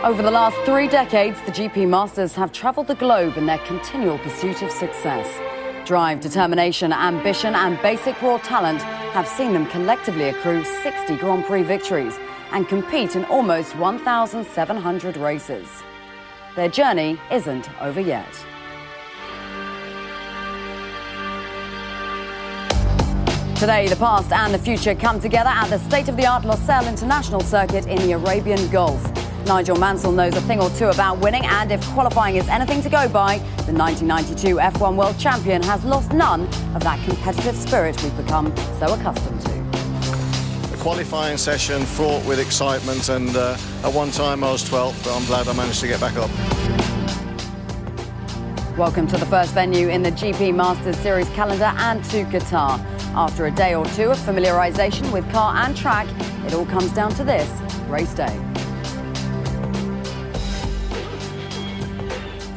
Over the last 3 decades, the GP Masters have travelled the globe in their continual pursuit of success. Drive, determination, ambition and basic raw talent have seen them collectively accrue 60 Grand Prix victories and compete in almost 1,700 races. Their journey isn't over yet. Today, the past and the future come together at the state-of-the-art Losail International Circuit in the Arabian Gulf. Nigel Mansell knows a thing or two about winning, and if qualifying is anything to go by, the 1992 F1 World Champion has lost none of that competitive spirit we've become so accustomed to. A qualifying session fraught with excitement, and at one time I was 12th, but I'm glad I managed to get back up. Welcome to the first venue in the GP Masters Series calendar and to Qatar. After a day or two of familiarisation with car and track, it all comes down to this: race day.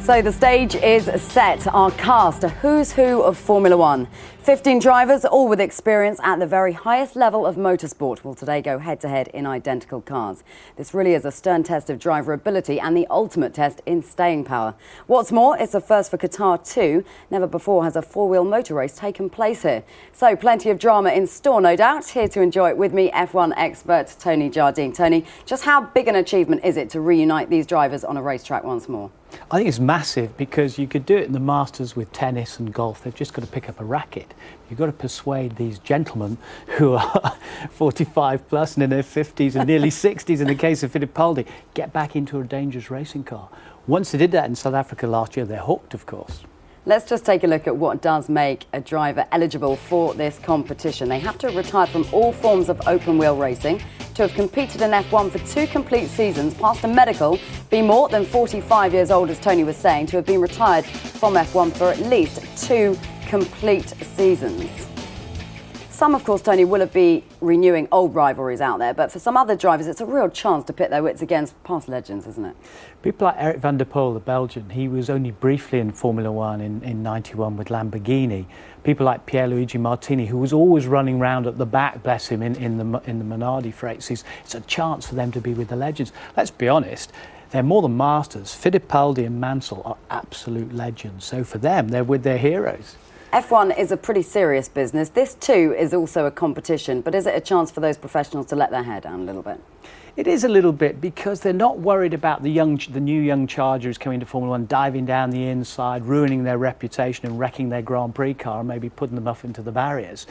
So the stage is set. Our cast, a who's who of Formula One. 15 drivers, all with experience at the very highest level of motorsport, will today go head-to-head in identical cars. This really is a stern test of driver ability and the ultimate test in staying power. What's more, it's a first for Qatar too. Never before has a four-wheel motor race taken place here. So plenty of drama in store, no doubt. Here to enjoy it with me, F1 expert Tony Jardine. Tony, just how big an achievement is it to reunite these drivers on a racetrack once more? I think it's massive, because you could do it in the Masters with tennis and golf. They've just got to pick up a racket. You've got to persuade these gentlemen who are 45 plus and in their 50s and nearly 60s in the case of Fittipaldi, get back into a dangerous racing car. Once they did that in South Africa last year, they're hooked, of course. Let's just take a look at what does make a driver eligible for this competition. They have to have retired from all forms of open-wheel racing, to have competed in F1 for 2 complete seasons, passed a medical, be more than 45 years old, as Tony was saying, to have been retired from F1 for at least 2 complete seasons. Some, of course, Tony, will be renewing old rivalries out there, but for some other drivers, it's a real chance to pit their wits against past legends, isn't it? People like Eric van der Poel, the Belgian, he was only briefly in Formula One in 91 with Lamborghini. People like Pierluigi Martini, who was always running round at the back, bless him, in the Minardi freights. It's a chance for them to be with the legends. Let's be honest, they're more than masters. Fittipaldi and Mansell are absolute legends. So for them, they're with their heroes. F1 is a pretty serious business. This too is also a competition, but is it a chance for those professionals to let their hair down a little bit? It is a little bit, because they're not worried about the new young chargers coming to Formula One, diving down the inside, ruining their reputation and wrecking their Grand Prix car and maybe putting them off into the barriers.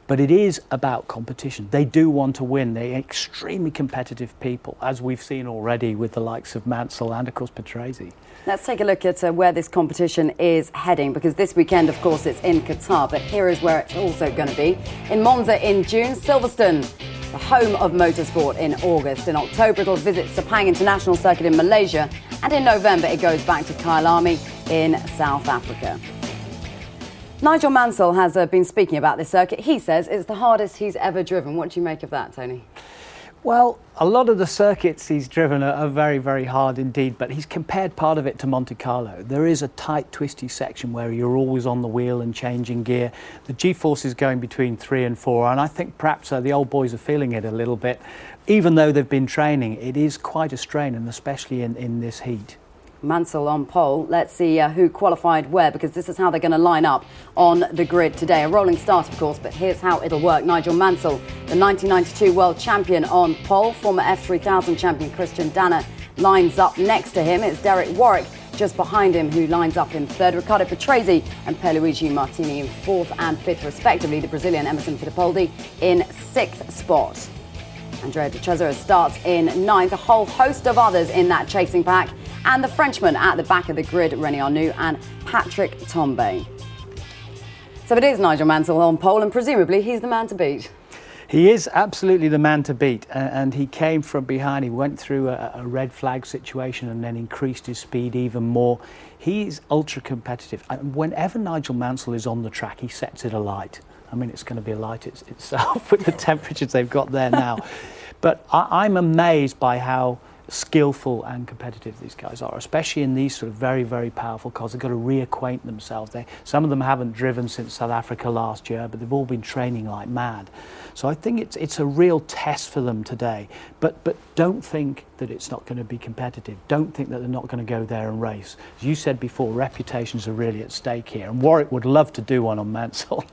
But it is about competition. They do want to win. They're extremely competitive people, as we've seen already with the likes of Mansell and, of course, Patrese. Let's take a look at where this competition is heading, because this weekend, of course, it's in Qatar, but here is where it's also going to be. In Monza in June, Silverstone, the home of motorsport, in August. In October, it'll visit Sepang International Circuit in Malaysia, and in November, it goes back to Kyalami in South Africa. Nigel Mansell has been speaking about this circuit. He says it's the hardest he's ever driven. What do you make of that, Tony? Well, a lot of the circuits he's driven are very, very hard indeed, but he's compared part of it to Monte Carlo. There is a tight, twisty section where you're always on the wheel and changing gear. The G-force is going between 3 and 4, and I think perhaps the old boys are feeling it a little bit. Even though they've been training, it is quite a strain, and especially in this heat. Mansell on pole. Let's see who qualified where, because this is how they're going to line up on the grid today. A rolling start, of course, but here's how it'll work. Nigel Mansell, the 1992 world champion, on pole. Former F3000 champion Christian Danner lines up next to him. It's Derek Warwick just behind him, who lines up in third. Riccardo Patrese and Pierluigi Martini in 4th and 5th, respectively. The Brazilian Emerson Fittipaldi in 6th spot. Andrea de Cesare starts in 9th. A whole host of others in that chasing pack. And the Frenchman at the back of the grid, René Arnoux and Patrick Tambay. So it is Nigel Mansell on pole, and presumably he's the man to beat. He is absolutely the man to beat, and he came from behind. He went through a red flag situation and then increased his speed even more. He's ultra competitive. And whenever Nigel Mansell is on the track, he sets it alight. I mean, it's going to be alight itself with the temperatures they've got there now. But I'm amazed by how skillful and competitive these guys are, especially in these sort of very, very powerful cars. They've got to reacquaint themselves. Some of them haven't driven since South Africa last year, but they've all been training like mad. So I think it's a real test for them today. But don't think that it's not going to be competitive. Don't think that they're not going to go there and race. As you said before, reputations are really at stake here, and Warwick would love to do one on Mansell.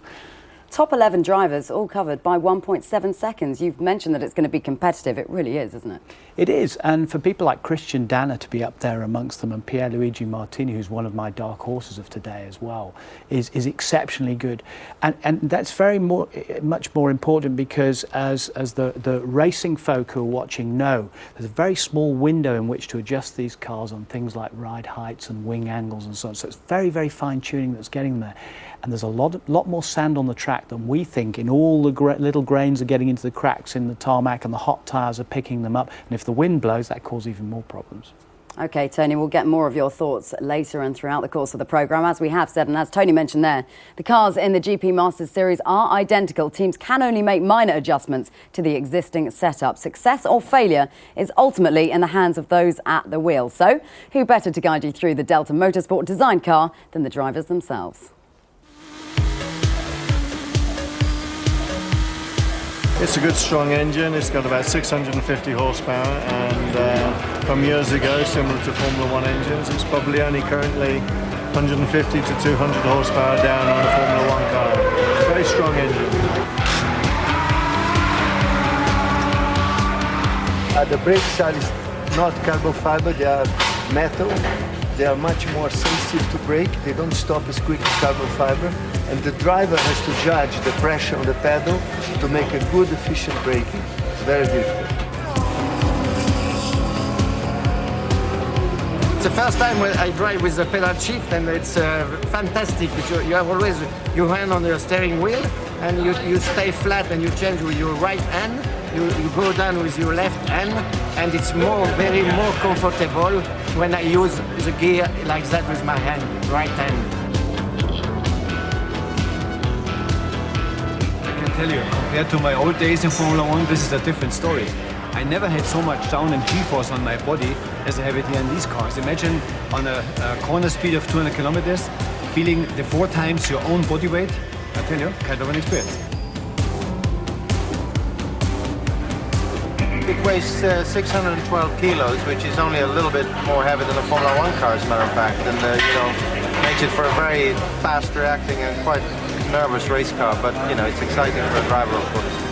Top 11 drivers all covered by 1.7 seconds. You've mentioned that it's going to be competitive. It really is, isn't it? It is, and for people like Christian Danner to be up there amongst them, and Pierluigi Martini, who's one of my dark horses of today as well, is exceptionally good. And that's much more important, because as the racing folk who are watching know, there's a very small window in which to adjust these cars on things like ride heights and wing angles and so on. So it's very, very fine tuning that's getting there. And there's a lot more sand on the track than we think, and all the little grains are getting into the cracks in the tarmac, and the hot tyres are picking them up. And if the wind blows, that causes even more problems. OK, Tony, we'll get more of your thoughts later and throughout the course of the programme. As we have said, and as Tony mentioned there, the cars in the GP Masters Series are identical. Teams can only make minor adjustments to the existing setup. Success or failure is ultimately in the hands of those at the wheel. So, who better to guide you through the Delta Motorsport design car than the drivers themselves? It's a good, strong engine. It's got about 650 horsepower, and from years ago, similar to Formula 1 engines, it's probably only currently 150 to 200 horsepower down on a Formula 1 car. It's a very strong engine. The brakes are not carbon fiber, they are metal. They are much more sensitive to brake. They don't stop as quick as carbon fiber. And the driver has to judge the pressure on the pedal to make a good, efficient braking. It's very difficult. It's the first time I drive with the pedal shift, and it's fantastic. You have always your hand on your steering wheel, and you stay flat, and you change with your right hand. You go down with your left hand, and it's very more comfortable when I use the gear like that with my hand, right hand. I can tell you, compared to my old days in Formula 1, this is a different story. I never had so much down and G-force on my body as I have it here in these cars. Imagine on a corner speed of 200 kilometers, feeling the 4 times your own body weight. I tell you, kind of an experience. It weighs 612 kilos, which is only a little bit more heavy than a Formula 1 car, as a matter of fact, and makes it for a very fast-reacting and quite nervous race car. But it's exciting for a driver, of course.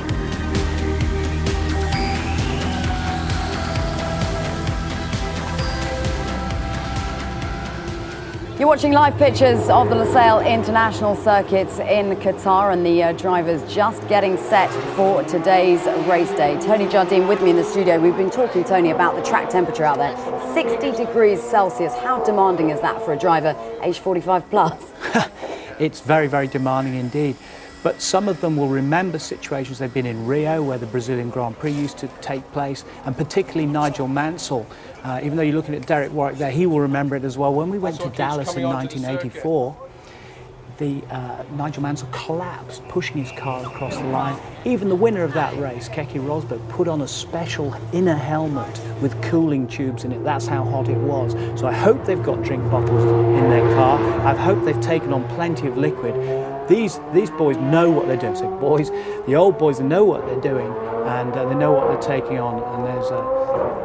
You're watching live pictures of the Losail International Circuits in Qatar, and the drivers just getting set for today's race day. Tony Jardine with me in the studio. We've been talking, Tony, about the track temperature out there. 60 degrees Celsius. How demanding is that for a driver age 45 plus? It's very, very demanding indeed. But some of them will remember situations they've been in Rio, where the Brazilian Grand Prix used to take place, and particularly Nigel Mansell. Even though you're looking at Derek Warwick there, he will remember it as well. When we went to Dallas in 1984, Nigel Mansell collapsed, pushing his car across the line. Even the winner of that race, Keke Rosberg, put on a special inner helmet with cooling tubes in it. That's how hot it was. So I hope they've got drink bottles in their car. I hope they've taken on plenty of liquid. These boys know what they're doing. So boys, the old boys, they know what they're doing, and they know what they're taking on. And there's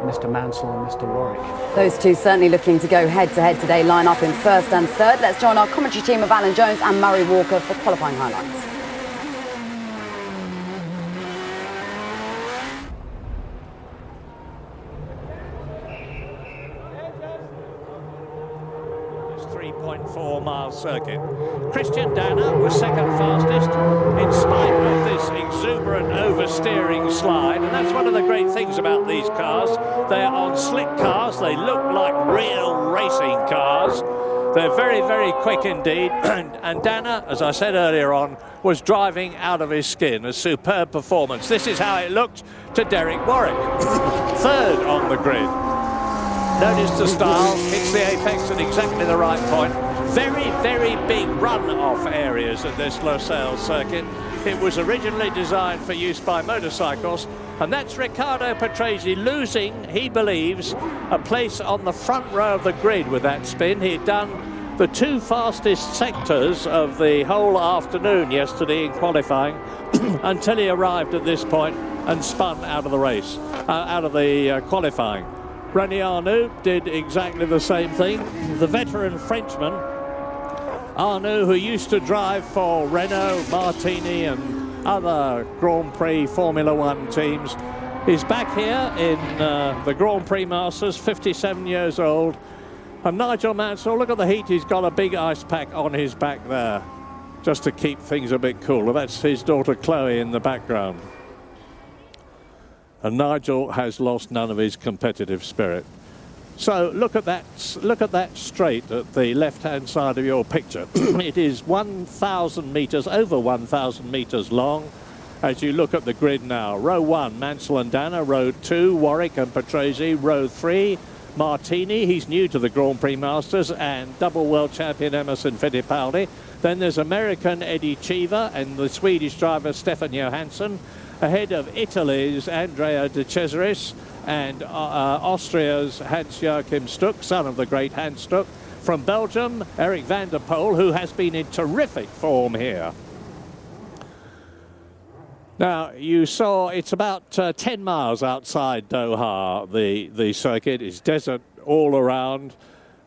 Mr. Mansell and Mr. Warwick. Those two certainly looking to go head-to-head today, line up in first and third. Let's join our commentary team of Alan Jones and Murray Walker for qualifying highlights. Mile circuit. Christian Danner was second fastest in spite of this exuberant oversteering slide, and that's one of the great things about these cars. They're on slick cars, they look like real racing cars. They're very, very quick indeed, and Danner, as I said earlier on, was driving out of his skin. A superb performance. This is how it looked to Derek Warwick, third on the grid. Notice the style, hits the apex at exactly the right point. Very, very big run-off areas at this Losail circuit. It was originally designed for use by motorcycles, And that's Riccardo Patrese losing, he believes, a place on the front row of the grid with that spin. He'd done the 2 fastest sectors of the whole afternoon yesterday in qualifying until he arrived at this point and spun out of the race, out of the qualifying. René Arnoux did exactly the same thing. The veteran Frenchman, Arnoux, who used to drive for Renault, Martini and other Grand Prix Formula One teams, is back here in the Grand Prix Masters, 57 years old. And Nigel Mansell, look at the heat, he's got a big ice pack on his back there, just to keep things a bit cooler. That's his daughter Chloe in the background. And Nigel has lost none of his competitive spirit. So look at that straight at the left-hand side of your picture. It is 1,000 metres, over 1,000 metres long. As you look at the grid now, row 1, Mansell and Dana, row 2, Warwick and Patrese, row 3, Martini, he's new to the Grand Prix Masters, and double world champion Emerson Fittipaldi. Then there's American Eddie Cheever and the Swedish driver Stefan Johansson, ahead of Italy's Andrea De Cesaris and Austria's Hans-Joachim Stuck, son of the great Hans Stuck. From Belgium, Eric van der Poel, who has been in terrific form here. Now, you saw it's about 10 miles outside Doha, the circuit. It's desert all around.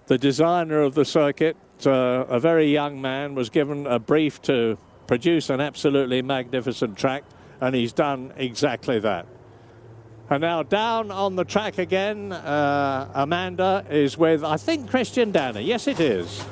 The designer of the circuit, a very young man, was given a brief to produce an absolutely magnificent track, and he's done exactly that. And now down on the track again, Amanda is with, I think, Christian Dana. Yes, it is.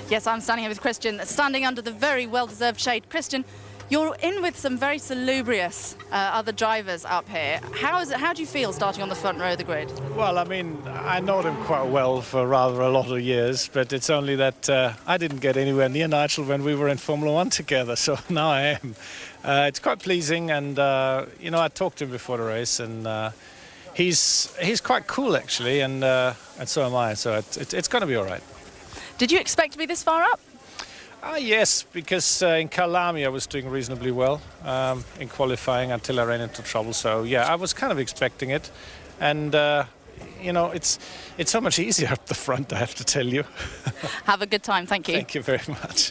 Yes, I'm standing here with Christian, standing under the very well-deserved shade. Christian, you're in with some very salubrious other drivers up here. How do you feel starting on the front row of the grid? Well, I mean, I know them quite well for rather a lot of years, but it's only that I didn't get anywhere near Nigel when we were in Formula One together, so now I am. It's quite pleasing, and you know, I talked to him before the race, and he's quite cool actually, and so am I. So it's going to be all right. Did you expect to be this far up? Yes, because in Calami I was doing reasonably well in qualifying until I ran into trouble. So yeah, I was kind of expecting it, and you know, it's so much easier up the front, I have to tell you. Have a good time, thank you. Thank you very much.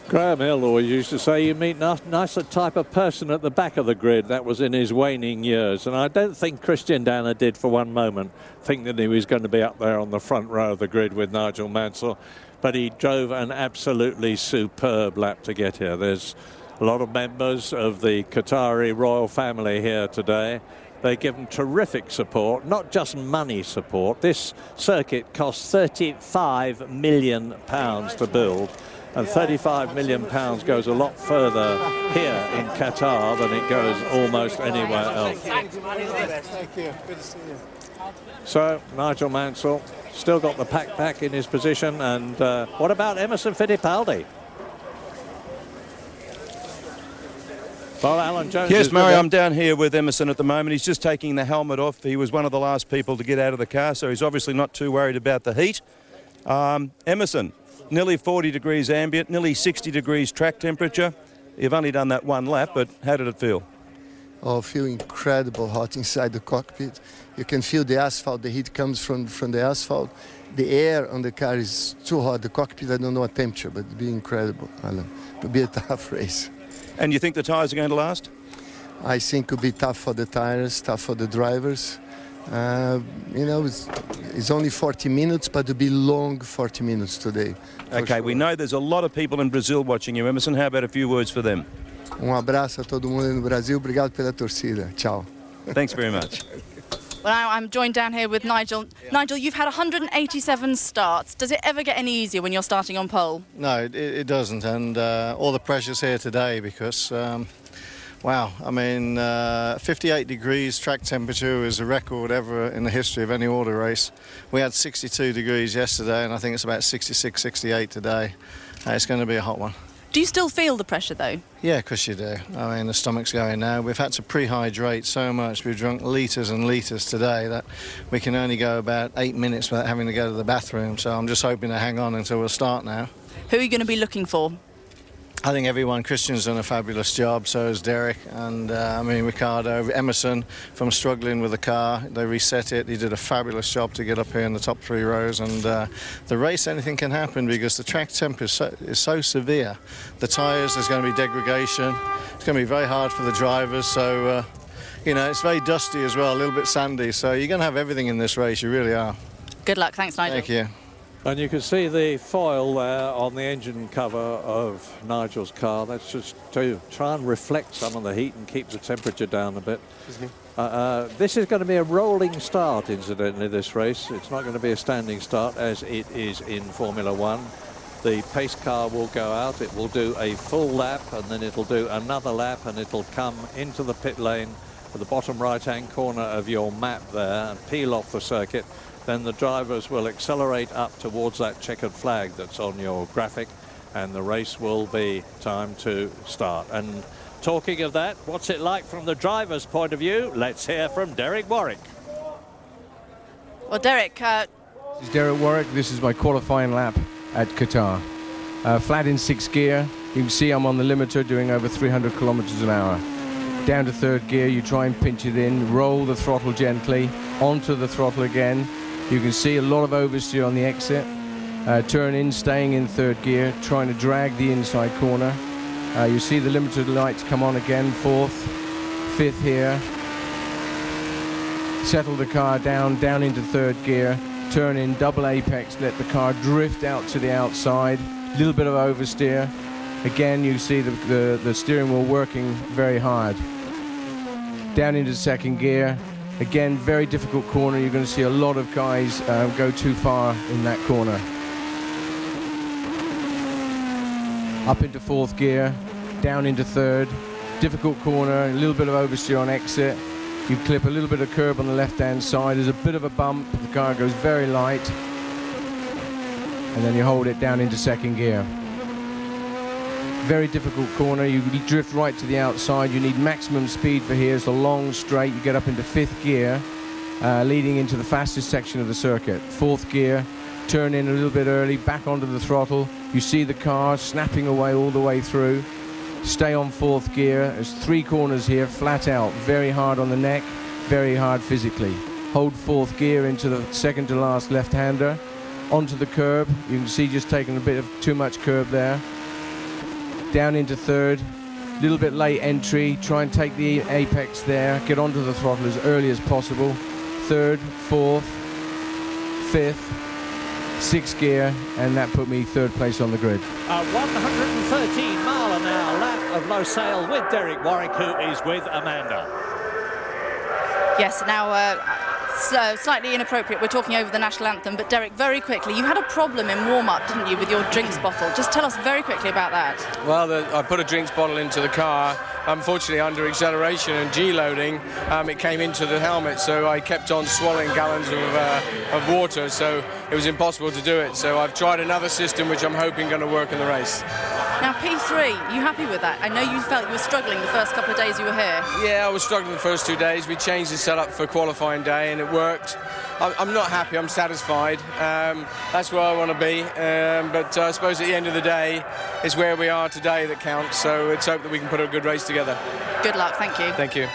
Graham Hill always used to say you meet nicer type of person at the back of the grid. That was in his waning years, and I don't think Christian Dana did for one moment think that he was going to be up there on the front row of the grid with Nigel Mansell. But he drove an absolutely superb lap to get here. There's a lot of members of the Qatari royal family here today. They give them terrific support, not just money support. This circuit costs £35 million to build, and £35 million goes a lot further here in Qatar than it goes almost anywhere else. Thank you. Good to see you. So Nigel Mansell still got the pack in his position, and what about Emerson Fittipaldi? Well, Alan Jones. Yes, Murray, I'm down here with Emerson at the moment. He's just taking the helmet off. He was one of the last people to get out of the car, so he's obviously not too worried about the heat. Emerson, nearly 40 degrees ambient, nearly 60 degrees track temperature. You've only done that one lap, but how did it feel? Oh, feel incredible hot inside the cockpit. You can feel the asphalt, the heat comes from the asphalt. The air on the car is too hot. The cockpit, I don't know what temperature, but it'll be incredible, Alan. It'll be a tough race. And you think the tyres are going to last? I think it'll be tough for the tires, tough for the drivers. You know, it's only 40 minutes, but it'll be long 40 minutes today. Okay, sure. We know there's a lot of people in Brazil watching you, Emerson. How about a few words for them? Abraço a todo mundo no Brasil. Obrigado pela torcida. Ciao. Thanks very much. Well, now I'm joined down here with Nigel. Nigel, you've had 187 starts. Does it ever get any easier when you're starting on pole? No, it doesn't, and all the pressure's here today because, wow, I mean, 58 degrees track temperature is a record ever in the history of any auto race. We had 62 degrees yesterday, and I think it's about 66, 68 today. It's going to be a hot one. Do you still feel the pressure, though? Yeah, of course you do. I mean, the stomach's going now. We've had to pre-hydrate so much. We've drunk litres and litres today that we can only go about 8 minutes without having to go to the bathroom. So I'm just hoping to hang on until we'll start now. Who are you going to be looking for? I think everyone, Christian's done a fabulous job, so has Derek, and I mean Ricardo, Emerson, from struggling with the car, they reset it. He did a fabulous job to get up here in the top 3 rows, and the race, anything can happen because the track temp is so severe. The tyres, there's going to be degradation. It's going to be very hard for the drivers, so you know, it's very dusty as well, a little bit sandy, so you're going to have everything in this race, you really are. Good luck, thanks Nigel. Thank you. And you can see the foil there on the engine cover of Nigel's car. That's just to try and reflect some of the heat and keep the temperature down a bit. This is going to be a rolling start, incidentally, this race. It's not going to be a standing start as it is in Formula One. The pace car will go out, it will do a full lap, and then it'll do another lap, and it'll come into the pit lane at the bottom right-hand corner of your map there and peel off the circuit. Then the drivers will accelerate up towards that checkered flag that's on your graphic, and the race will be time to start. And talking of that, what's it like from the driver's point of view? Let's hear from Derek Warwick. Well, Derek... This is Derek Warwick. This is my qualifying lap at Qatar. Flat in 6th gear. You can see I'm on the limiter doing over 300 kilometers an hour. Down to 3rd gear, you try and pinch it in, roll the throttle gently, onto the throttle again. You can see a lot of oversteer on the exit. Turn in, staying in 3rd gear, trying to drag the inside corner. You see the limiter lights come on again, 4th, 5th here. Settle the car down into 3rd gear. Turn in, double apex, let the car drift out to the outside. Little bit of oversteer. Again, you see the steering wheel working very hard. Down into 2nd gear. Again, very difficult corner. You're going to see a lot of guys go too far in that corner. Up into 4th gear, down into 3rd. Difficult corner, a little bit of oversteer on exit. You clip a little bit of curb on the left-hand side. There's a bit of a bump. The car goes very light. And then you hold it down into 2nd gear. Very difficult corner. You drift right to the outside. You need maximum speed for here. It's a long straight. You get up into 5th gear, leading into the fastest section of the circuit. 4th gear, turn in a little bit early, back onto the throttle. You see the car snapping away all the way through. Stay on 4th gear. There's 3 corners here, flat out. Very hard on the neck, very hard physically. Hold 4th gear into the second to last left-hander. Onto the curb. You can see just taking a bit of too much curb there. Down into 3rd, little bit late entry, try and take the apex there, get onto the throttle as early as possible. 3rd, 4th, 5th, 6th gear, and that put me 3rd place on the grid. A 113 mile an hour lap of Losail with Derek Warwick, who is with Amanda. Yes, now so slightly inappropriate. We're talking over the national anthem, but Derek, very quickly, you had a problem in warm-up, didn't you, with your drinks bottle? Just tell us very quickly about that. Well, I put a drinks bottle into the car. Unfortunately, under acceleration and G-loading, it came into the helmet, so I kept on swallowing gallons of water, so it was impossible to do it. So I've tried another system, which I'm hoping going to work in the race. Now, P3, you happy with that? I know you felt you were struggling the first couple of days you were here. Yeah, I was struggling the first 2 days. We changed the setup for qualifying day, and it worked. I'm not happy, I'm satisfied. That's where I want to be. But I suppose at the end of the day, it's where we are today that counts. So let's hope that we can put a good race together. Good luck, thank you. Thank you.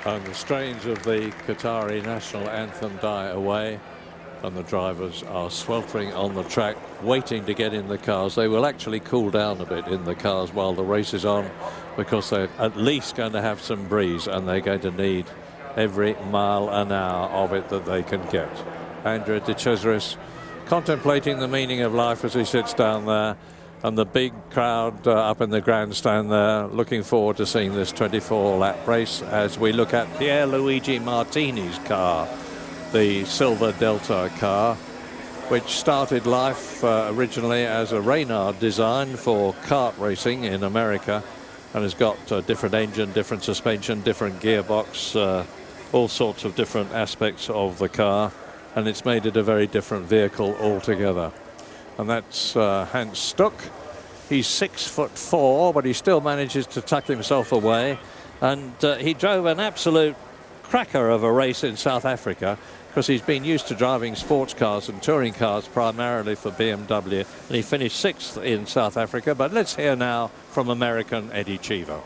And the strains of the Qatari national anthem die away, and the drivers are sweltering on the track, waiting to get in the cars. They will actually cool down a bit in the cars while the race is on, because they're at least going to have some breeze, and they're going to need every mile an hour of it that they can get. Andrea De Cesaris contemplating the meaning of life as he sits down there, and the big crowd up in the grandstand there looking forward to seeing this 24-lap race as we look at Pierluigi Martini's car, the Silver Delta car, which started life originally as a Reynard design for kart racing in America, and has got a different engine, different suspension, different gearbox, all sorts of different aspects of the car, and it's made it a very different vehicle altogether. And that's Hans Stuck. He's 6'4", but he still manages to tuck himself away. And he drove an absolute cracker of a race in South Africa, because he's been used to driving sports cars and touring cars primarily for BMW, and he finished 6th in South Africa. But let's hear now from American Eddie Cheever.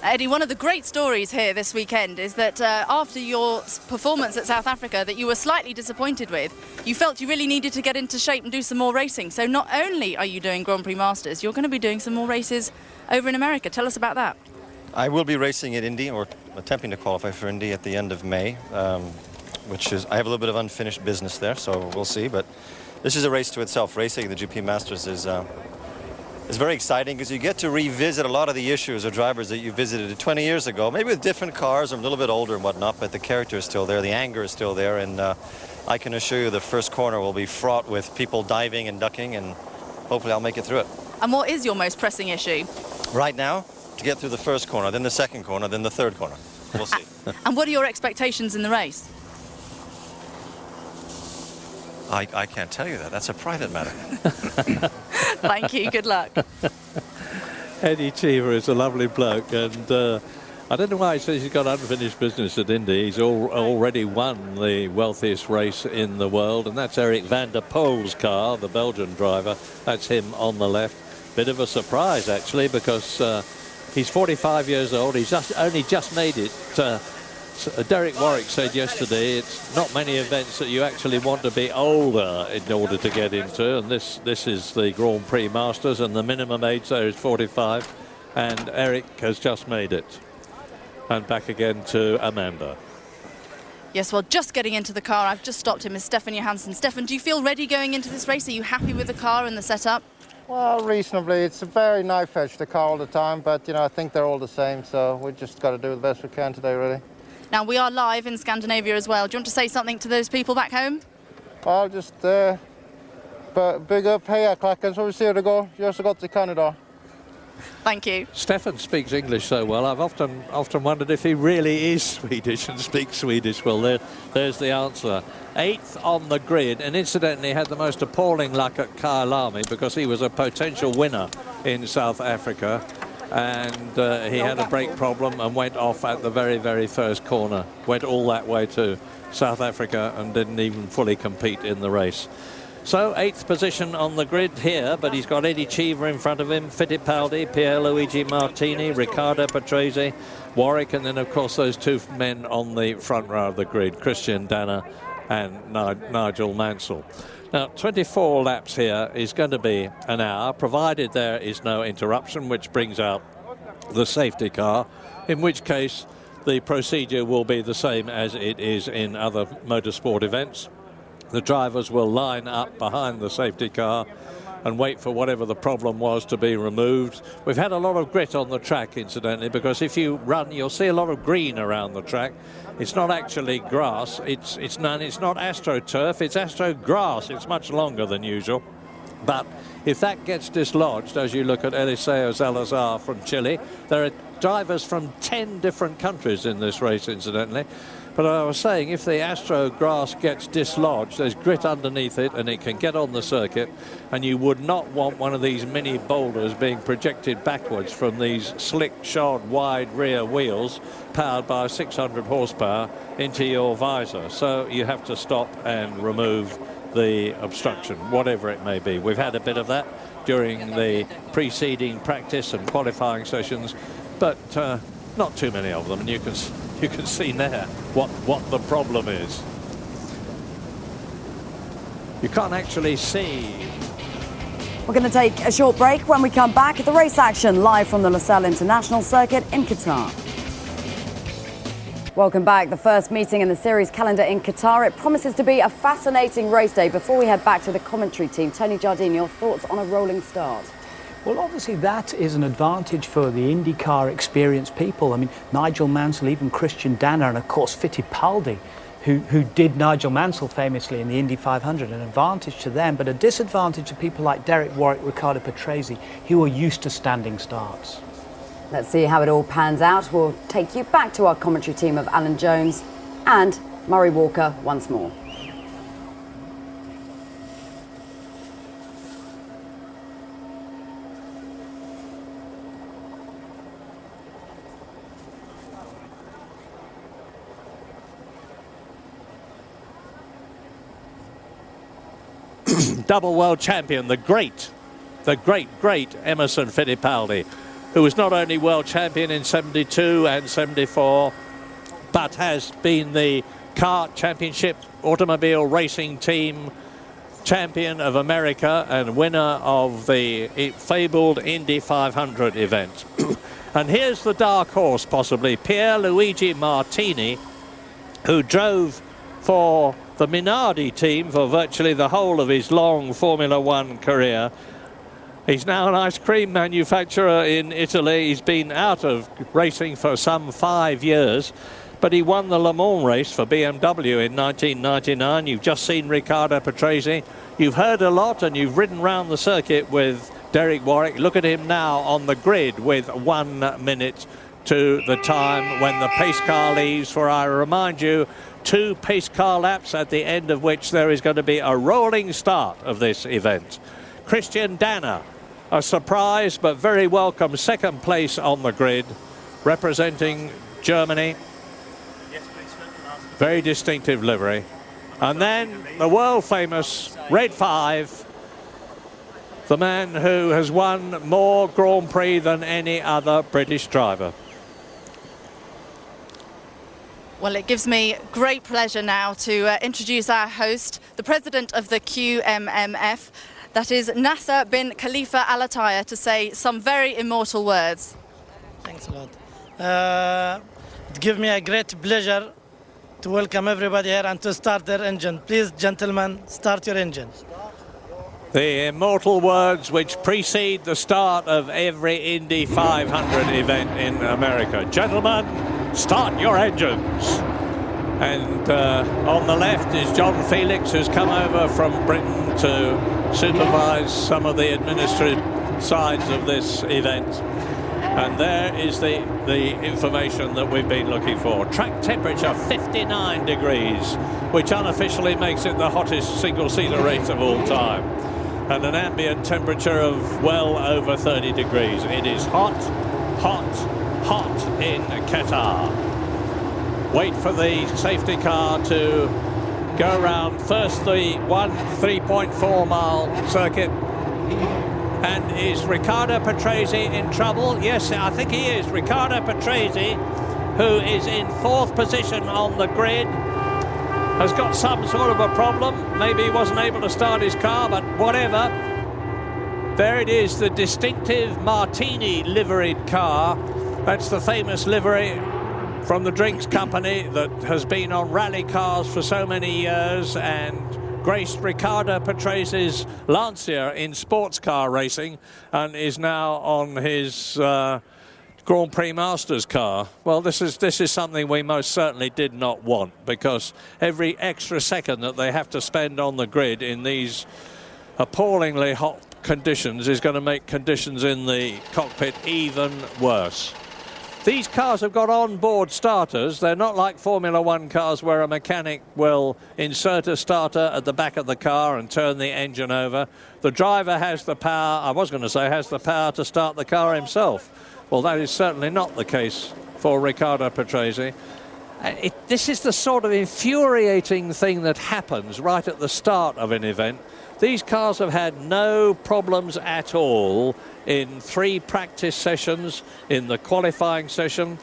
Eddie, one of the great stories here this weekend is that after your performance at South Africa that you were slightly disappointed with, you felt you really needed to get into shape and do some more racing. So not only are you doing Grand Prix Masters, you're going to be doing some more races over in America. Tell us about that. I will be racing at Indy, or attempting to qualify for Indy at the end of May, which is, I have a little bit of unfinished business there, so we'll see. But this is a race to itself. Racing the GP Masters is very exciting, because you get to revisit a lot of the issues of drivers that you visited 20 years ago, maybe with different cars or a little bit older and whatnot, but the character is still there, the anger is still there, and I can assure you the first corner will be fraught with people diving and ducking, and hopefully I'll make it through it. And what is your most pressing issue? Right now, to get through the first corner, then the second corner, then the third corner. We'll see. And what are your expectations in the race? I can't tell you that. That's a private matter. Thank you. Good luck. Eddie Cheever is a lovely bloke, and I don't know why he says he's got unfinished business at Indy. He's already won the wealthiest race in the world, and that's Eric van der Poel's car, the Belgian driver. That's him on the left. Bit of a surprise, actually, because he's 45 years old. He's only just made it. Derek Warwick said yesterday it's not many events that you actually want to be older in order to get into, and this is the Grand Prix Masters, and the minimum age there is 45, and Eric has just made it. And back again to Amanda. Yes, well, just getting into the car, I've just stopped him, is Stefan Johansson. Stefan, do you feel ready going into this race? Are you happy with the car and the setup? Well, reasonably. It's a very knife-edge, the car all the time, but, you know, I think they're all the same, so we just got to do the best we can today, really. Now, we are live in Scandinavia as well. Do you want to say something to those people back home? Well, just bygga upp hejarklacken så vi ser det går. Gör så gott vi kan idag. Thank you. Stefan speaks English so well. I've often wondered if he really is Swedish and speaks Swedish well. There's the answer. 8th on the grid, and incidentally had the most appalling luck at Kyalami, because he was a potential winner in South Africa, and he had a brake problem and went off at the very, very first corner. Went all that way to South Africa and didn't even fully compete in the race. So 8th position on the grid here, but he's got Eddie Cheever in front of him, Fittipaldi, Pierluigi Martini, Riccardo Patrese, Warwick, and then of course those two men on the front row of the grid, Christian Danner and Nigel Mansell. Now 24 laps here is going to be an hour, provided there is no interruption, which brings out the safety car, in which case the procedure will be the same as it is in other motorsport events. The drivers will line up behind the safety car and wait for whatever the problem was to be removed. We've had a lot of grit on the track, incidentally, because if you run, you'll see a lot of green around the track. It's not actually grass. It's not AstroTurf. It's Astro grass. It's much longer than usual. But if that gets dislodged, as you look at Eliseo Salazar from Chile, there are drivers from 10 different countries in this race, incidentally. But I was saying, if the Astro grass gets dislodged, there's grit underneath it and it can get on the circuit, and you would not want one of these mini boulders being projected backwards from these slick shod wide rear wheels powered by 600 horsepower into your visor. So you have to stop and remove the obstruction, whatever it may be. We've had a bit of that during the preceding practice and qualifying sessions, but not too many of them, and you can see there what the problem is. You can't actually see. We're going to take a short break. When we come back, the race action live from the Losail International Circuit in Qatar. Welcome back. The first meeting in the series calendar in Qatar. It promises to be a fascinating race day. Before we head back to the commentary team, Tony Jardine, your thoughts on a rolling start? Well, obviously that is an advantage for the IndyCar experienced people. I mean, Nigel Mansell, even Christian Danner, and of course Fittipaldi, who did Nigel Mansell famously in the Indy 500. An advantage to them, but a disadvantage to people like Derek Warwick, Riccardo Patrese, who are used to standing starts. Let's see how it all pans out. We'll take you back to our commentary team of Alan Jones and Murray Walker once more. double world champion, the great Emerson Fittipaldi, who was not only world champion in 72 and 74, but has been the kart championship automobile racing team champion of America and winner of the fabled Indy 500 event. And here's the dark horse, possibly, Pierluigi Martini, who drove for the Minardi team for virtually the whole of his long Formula One career. He's now an ice cream manufacturer in Italy. He's been out of racing for some 5 years, but he won the Le Mans race for BMW in 1999. You've just seen Riccardo Patrese. You've heard a lot, and you've ridden round the circuit with Derek Warwick. Look at him now on the grid with 1 minute to the time when the pace car leaves for, I remind you, 2 pace car laps, at the end of which there is going to be a rolling start of this event. Christian Danner, a surprise but very welcome second place on the grid, representing Germany. Very distinctive livery. And then the world famous Red 5, the man who has won more Grand Prix than any other British driver. Well, it gives me great pleasure now to introduce our host, the president of the QMMF, that is Nasser bin Khalifa Al Attiyah, to say some very immortal words. Thanks a lot. It gives me a great pleasure to welcome everybody here and to start their engine. Please, gentlemen, start your engine. The immortal words which precede the start of every Indy 500 event in America. Gentlemen, start your engines. And on the left is John Felix, who's come over from Britain to supervise some of the administrative sides of this event. And there is the information that we've been looking for. Track temperature 59 degrees, which unofficially makes it the hottest single-seater race of all time. And an ambient temperature of well over 30 degrees. It is hot, hot, hot in Qatar. Wait for the safety car to go around first the 3.4 mile circuit. And is Riccardo Patrese in trouble? Yes, I think he is. Riccardo Patrese, who is in 4th position on the grid, has got some sort of a problem. Maybe he wasn't able to start his car, but whatever. There it is, the distinctive Martini liveried car. That's the famous livery from the drinks company that has been on rally cars for so many years and graced Riccardo Patrese's Lancia in sports car racing and is now on his Grand Prix Masters car. Well, this is something we most certainly did not want, because every extra second that they have to spend on the grid in these appallingly hot conditions is going to make conditions in the cockpit even worse. These cars have got on-board starters. They're not like Formula One cars where a mechanic will insert a starter at the back of the car and turn the engine over. The driver has the power, has the power to start the car himself. Well, that is certainly not the case for Riccardo Patrese. This is the sort of infuriating thing that happens right at the start of an event. These cars have had no problems at all in 3 practice sessions, in the qualifying session.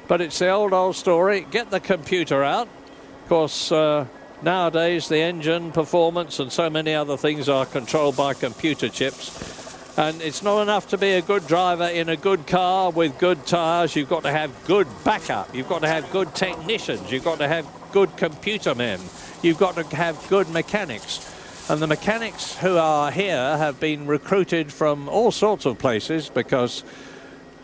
But it's the old story. Get the computer out. Of course, nowadays the engine performance and so many other things are controlled by computer chips. And it's not enough to be a good driver in a good car with good tyres. You've got to have good backup. You've got to have good technicians. You've got to have good computer men. You've got to have good mechanics. And the mechanics who are here have been recruited from all sorts of places, because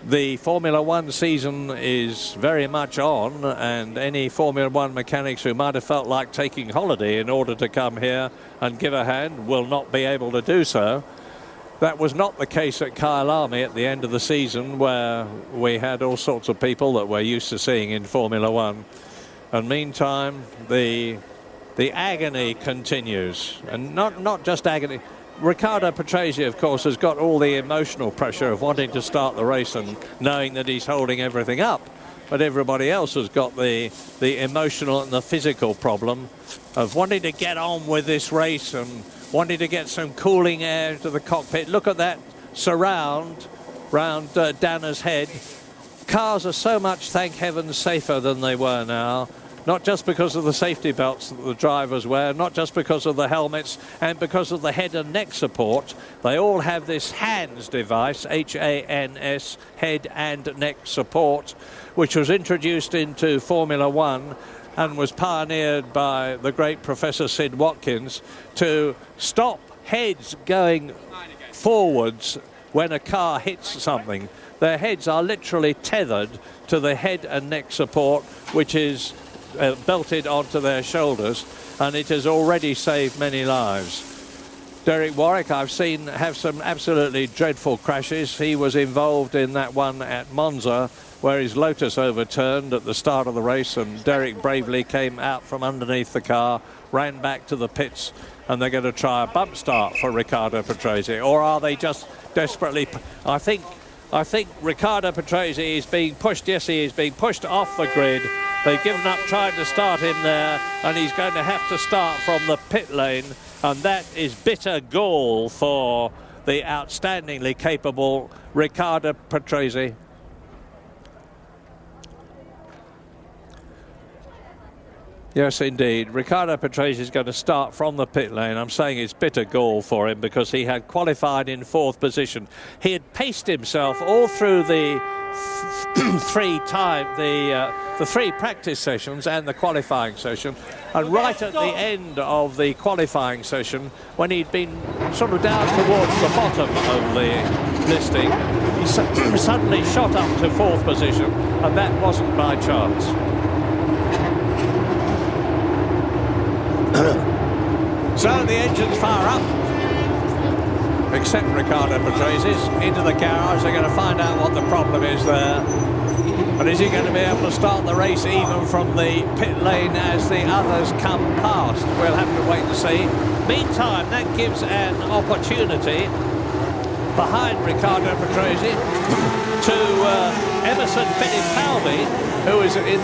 the Formula One season is very much on, and any Formula One mechanics who might have felt like taking holiday in order to come here and give a hand will not be able to do so. That was not the case at Kyalami at the end of the season, where we had all sorts of people that we're used to seeing in Formula One. And meantime, the agony continues, and not just agony. Riccardo Patrese, of course, has got all the emotional pressure of wanting to start the race and knowing that he's holding everything up. But everybody else has got the emotional and the physical problem of wanting to get on with this race and wanting to get some cooling air into the cockpit. Look at that surround round Dana's head. Cars are so much, thank heavens, safer than they were now. Not just because of the safety belts that the drivers wear, not just because of the helmets and because of the head and neck support. They all have this HANS device, H-A-N-S, head and neck support, which was introduced into Formula One and was pioneered by the great Professor Sid Watkins to stop heads going forwards when a car hits something. Their heads are literally tethered to the head and neck support, which is belted onto their shoulders, and it has already saved many lives. Derek Warwick, I've seen have some absolutely dreadful crashes. He was involved in that one at Monza where his Lotus overturned at the start of the race, and Derek bravely came out from underneath the car, ran back to the pits, and they're going to try a bump start for Riccardo Patrese. Or are they just desperately... I think Riccardo Patrese is being pushed. Yes, he is being pushed off the grid. They've given up trying to start him there, and he's going to have to start from the pit lane, and that is bitter gall for the outstandingly capable Riccardo Patrese. Yes, indeed. Riccardo Patrese is going to start from the pit lane. I'm saying it's bitter gall for him because he had qualified in 4th position. He had paced himself all through the the three practice sessions and the qualifying session, and right at the end of the qualifying session, when he'd been sort of down towards the bottom of the listing, he suddenly shot up to 4th position, and that wasn't by chance. So the engine's fire up, except Riccardo Patrese's, into the garage. They're going to find out what the problem is there. And is he going to be able to start the race even from the pit lane as the others come past? We'll have to wait and see. Meantime, that gives an opportunity behind Riccardo Patrese to Emerson Fittipaldi, who is in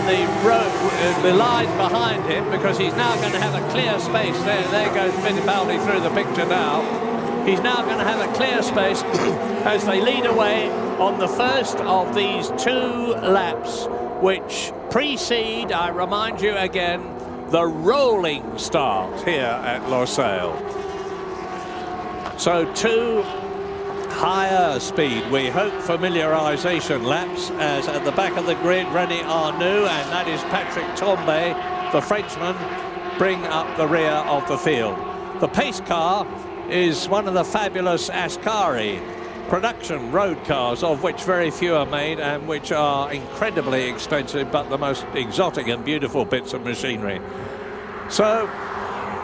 the line behind him, because he's now going to have a clear space there. There goes Fittipaldi through the picture now. He's now going to have a clear space as they lead away on the first of these 2 laps, which precede, I remind you again, the rolling start here at Losail. So 2 higher speed, we hope, familiarisation laps, as at the back of the grid, René Arnoux, and that is Patrick Tambay, the Frenchman, bring up the rear of the field. The pace car is one of the fabulous Ascari production road cars, of which very few are made and which are incredibly expensive, but the most exotic and beautiful bits of machinery. So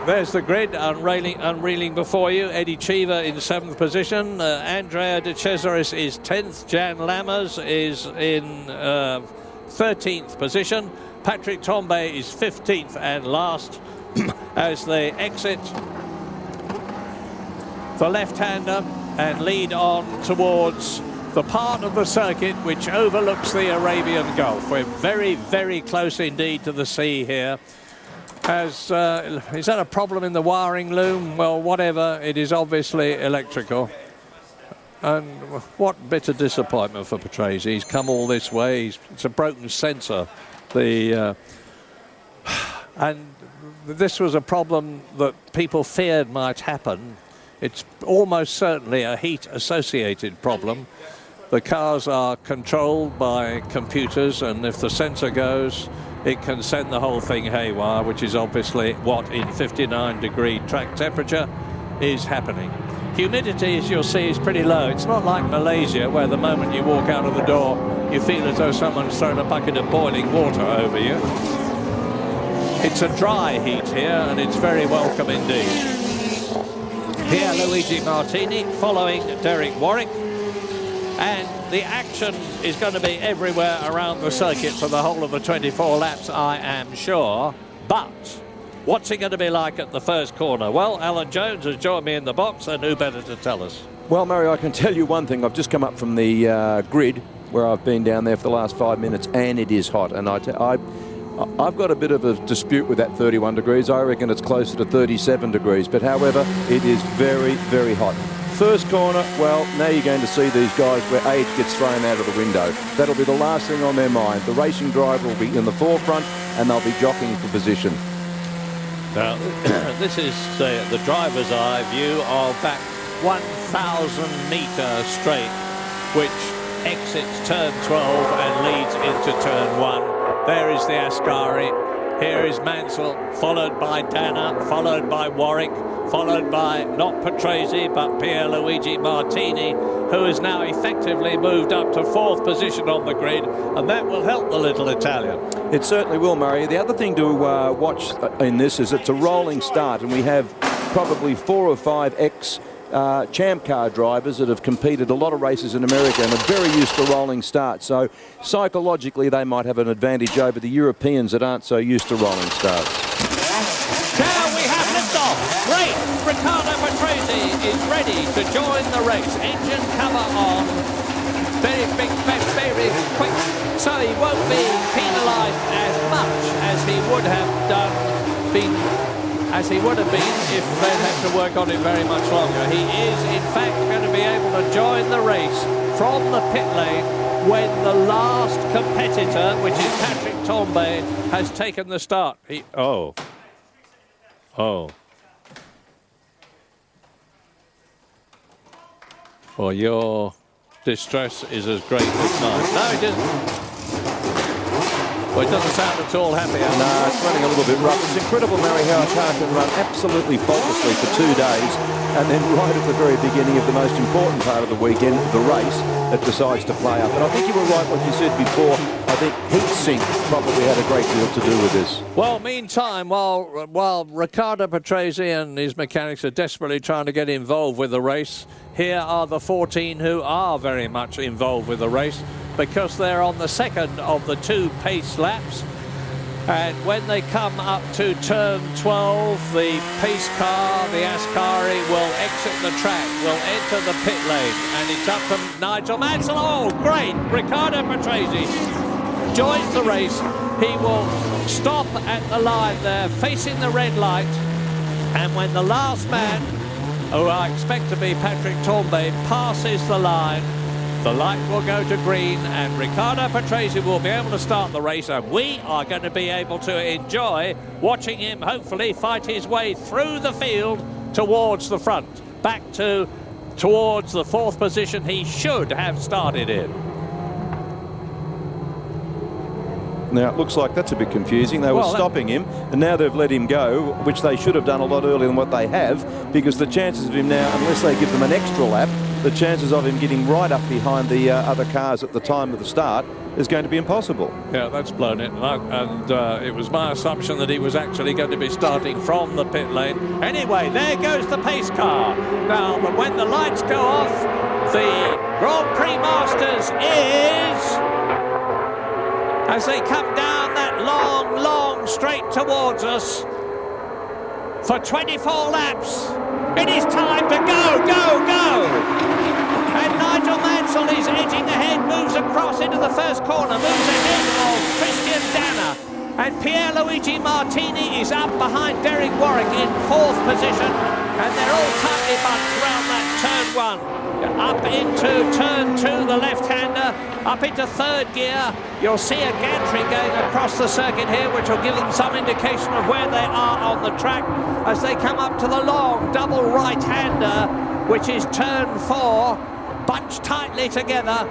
there's the grid unreeling before you. Eddie Cheever in 7th position. Andrea De Cesaris is 10th. Jan Lammers is in 13th position. Patrick Tambay is 15th and last as they exit the left-hander and lead on towards the part of the circuit which overlooks the Arabian Gulf. We're very, very close indeed to the sea here. Is that a problem in the wiring loom? Well, whatever, it is obviously electrical. And what bitter disappointment for Patrese. He's come all this way. It's a broken sensor. And this was a problem that people feared might happen. It's almost certainly a heat-associated problem. The cars are controlled by computers, and if the sensor goes, it can send the whole thing haywire, which is obviously what in 59-degree track temperature is happening. Humidity, as you'll see, is pretty low. It's not like Malaysia, where the moment you walk out of the door, you feel as though someone's thrown a bucket of boiling water over you. It's a dry heat here, and it's very welcome indeed. Luigi Martini following Derek Warwick, and the action is going to be everywhere around the circuit for the whole of the 24 laps, I am sure. But what's it going to be like at the first corner? Well, Alan Jones has joined me in the box, and who better to tell us? Well, Mario, I can tell you one thing. I've just come up from the grid where I've been down there for the last 5 minutes, and it is hot. And I've got a bit of a dispute with that 31 degrees. I reckon it's closer to 37 degrees. But however, it is very, very hot. First corner, well, now you're going to see these guys where age gets thrown out of the window. That'll be the last thing on their mind. The racing driver will be in the forefront and they'll be jockeying for position. Now, this is the driver's eye view of that 1,000-metre straight, which exits turn 12 and leads into turn 1. There is the Ascari. Here is Mansell, followed by Dana, followed by Warwick, followed by not Patrese but Pierluigi Martini, who has now effectively moved up to 4th position on the grid, and that will help the little Italian. It certainly will, Murray. The other thing to watch in this is it's a rolling start, and we have probably 4 or 5 champ car drivers that have competed a lot of races in America and are very used to rolling starts. So psychologically they might have an advantage over the Europeans that aren't so used to rolling starts. Now we have liftoff. Great. Riccardo Patrese is ready to join the race. Engine cover on. Very big, very quick. So he won't be penalised as much as he would have been if they'd had to work on it very much longer. He is, in fact, going to be able to join the race from the pit lane when the last competitor, which is Patrick Tambay, has taken the start. Oh. Well, your distress is as great as mine. No, it isn't. Well, it doesn't sound at all happy. No, it's running a little bit rough. It's incredible, Mary, how a car can run absolutely faultlessly for 2 days, and then right at the very beginning of the most important part of the weekend, the race, it decides to play up. And I think you were right what you said before. I think heat sink probably had a great deal to do with this. Well, meantime, while Riccardo Patrese and his mechanics are desperately trying to get involved with the race, here are the 14 who are very much involved with the race, because they're on the second of the 2 pace laps. And when they come up to turn 12, the pace car, the Ascari, will exit the track, will enter the pit lane, and it's up to Nigel Mansell. Oh, great! Riccardo Patrese joins the race. He will stop at the line there, facing the red light, and when the last man, who I expect to be Patrick Tambay, passes the line, the light will go to green and Riccardo Patrese will be able to start the race, and we are going to be able to enjoy watching him hopefully fight his way through the field towards the front, back towards the 4th position he should have started in. Now, it looks like that's a bit confusing. They were stopping him, and now they've let him go, which they should have done a lot earlier than what they have, because the chances of him now, unless they give them an extra lap, the chances of him getting right up behind the other cars at the time of the start is going to be impossible. Yeah, that's blown it. And it was my assumption that he was actually going to be starting from the pit lane. Anyway, there goes the pace car. Now, when the lights go off, the Grand Prix Masters is, as they come down that long straight towards us for 24 laps. It is time to go! And Nigel Mansell is edging ahead, moves across into the first corner, moves ahead of Christian Dana. And Pierluigi Martini is up behind Derek Warwick in 4th position. And they're all tightly bunched around that turn 1. Up into turn 2, the left-hander, up into 3rd gear. You'll see a gantry going across the circuit here, which will give them some indication of where they are on the track as they come up to the long double right-hander, which is turn 4, bunched tightly together,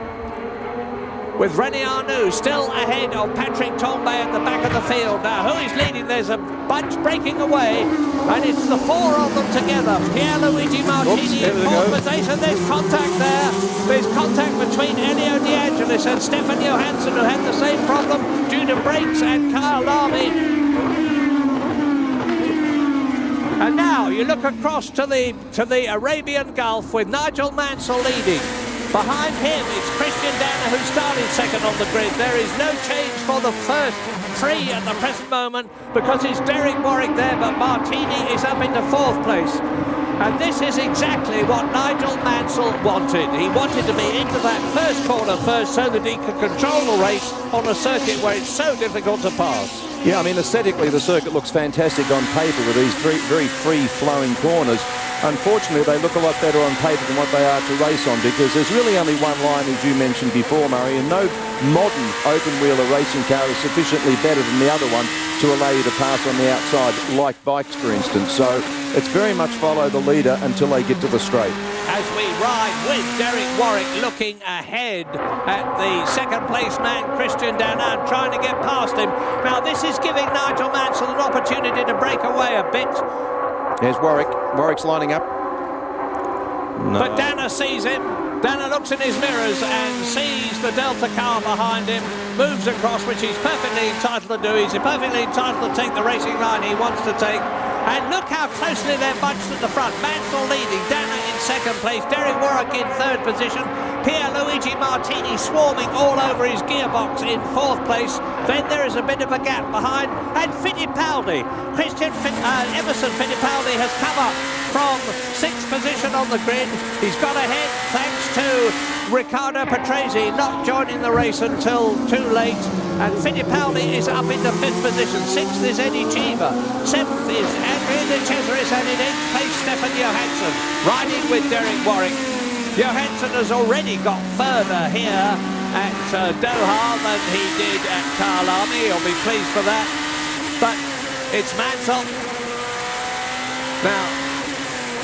with René Arnoux still ahead of Patrick Tambay at the back of the field. Now, who is leading? There's a bunch breaking away, and it's the 4 of them together. Pierluigi Martini in 4th position. There's contact there. There's contact between Elio De Angelis and Stefan Johansson, who had the same problem due to brakes, and Kyle Lamy. And now you look across to the Arabian Gulf with Nigel Mansell leading. Behind him is Christian Dana, who started second on the grid. There is no change for the first 3 at the present moment because it's Derek Warwick there, but Martini is up into 4th place. And this is exactly what Nigel Mansell wanted. He wanted to be into that first corner first so that he could control the race on a circuit where it's so difficult to pass. Yeah, I mean, aesthetically, the circuit looks fantastic on paper with these very free-flowing corners. Unfortunately, they look a lot better on paper than what they are to race on, because there's really only one line, as you mentioned before, Murray, and no modern open-wheeler racing car is sufficiently better than the other one to allow you to pass on the outside, like bikes, for instance. So it's very much follow the leader until they get to the straight. As we ride with Derek Warwick looking ahead at the second place man Christian Danan, trying to get past him. Now this is giving Nigel Mansell an opportunity to break away a bit. There's Warwick. Warwick's lining up. No. But Dana sees him. Dana looks in his mirrors and sees the Delta car behind him, moves across, which he's perfectly entitled to do. He's perfectly entitled to take the racing line he wants to take. And look how closely they're bunched at the front. Mansell leading, Dana in second place, Derek Warwick in third position, Pierluigi Martini swarming all over his gearbox in fourth place. Then there is a bit of a gap behind, and Fittipaldi, Emerson Fittipaldi has come up from sixth position on the grid. He's got ahead thanks to Riccardo Patrese not joining the race until too late. And Fittipaldi is up into fifth position. Sixth is Eddie Cheever. Seventh is Andrea De Cesaris, and in eighth place Stefan Johansson, riding with Derek Warwick. Johansson has already got further here at Doha than he did at Kyalami. He'll be pleased for that. But it's Mansell. Now,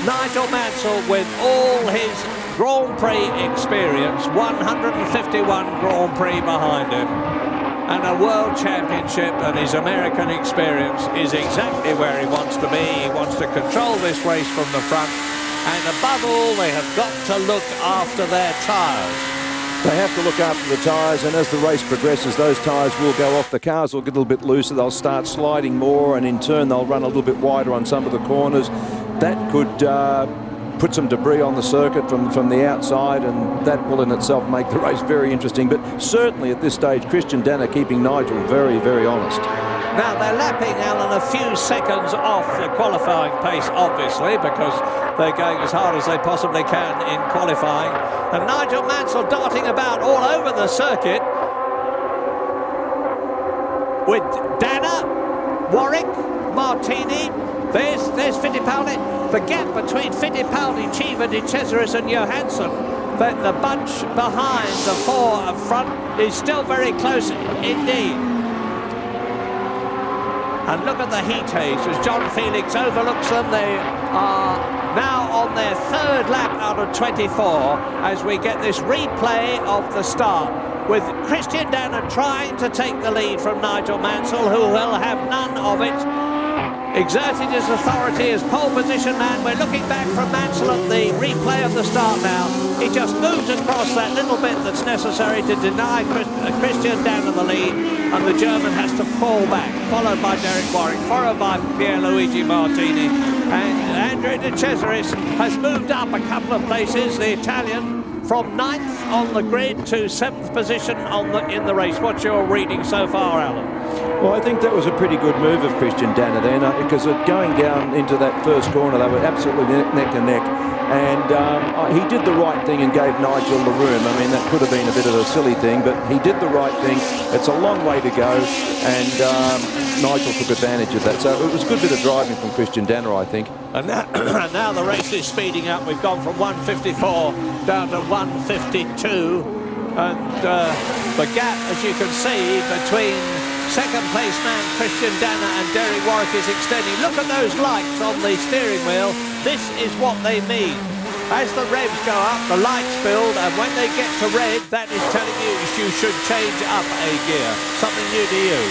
Nigel Mansell, with all his Grand Prix experience, 151 Grand Prix behind him, and a World Championship, and his American experience is exactly where he wants to be. He wants to control this race from the front, and above all, they have got to look after their tyres. They have to look after the tyres, and as the race progresses, those tyres will go off. The cars will get a little bit looser. They'll start sliding more, and in turn, they'll run a little bit wider on some of the corners. That could put some debris on the circuit from the outside, and that will in itself make the race very interesting. But certainly at this stage, Christian Danner keeping Nigel very, very honest. Now they're lapping Alan a few seconds off the qualifying pace, obviously, because they're going as hard as they possibly can in qualifying. And Nigel Mansell darting about all over the circuit with Danner, Warwick, Martini. There's Fittipaldi. The gap between Fittipaldi, Cheever, De Cesaris and Johansson, that the bunch behind the four up front is still very close indeed. And look at the heat haze as John Felix overlooks them. They are now on their third lap out of 24 as we get this replay of the start, with Christian Danner trying to take the lead from Nigel Mansell, who will have none of it. Exerting his authority as pole position man. We're looking back from Mansell at the replay of the start now. He just moves across that little bit that's necessary to deny Christian Danner the lead, and the German has to fall back, followed by Derek Warwick, followed by Pierluigi Martini. And Andrea De Cesaris has moved up a couple of places, the Italian, from 9th on the grid to 7th position in the race. What's your reading so far, Alan? Well, I think that was a pretty good move of Christian Danner then, because going down into that first corner, they were absolutely neck and neck. And he did the right thing and gave Nigel the room. I mean, that could have been a bit of a silly thing, but he did the right thing. It's a long way to go, and Nigel took advantage of that. So it was a good bit of driving from Christian Danner, I think. And now the race is speeding up. We've gone from 154 down to 152. And the gap, as you can see, between second place man Christian Danner and Derek Warwick is extending. Look at those lights on the steering wheel. This is what they mean. As the revs go up, the lights build, and when they get to red, that is telling you should change up a gear. Something new to you.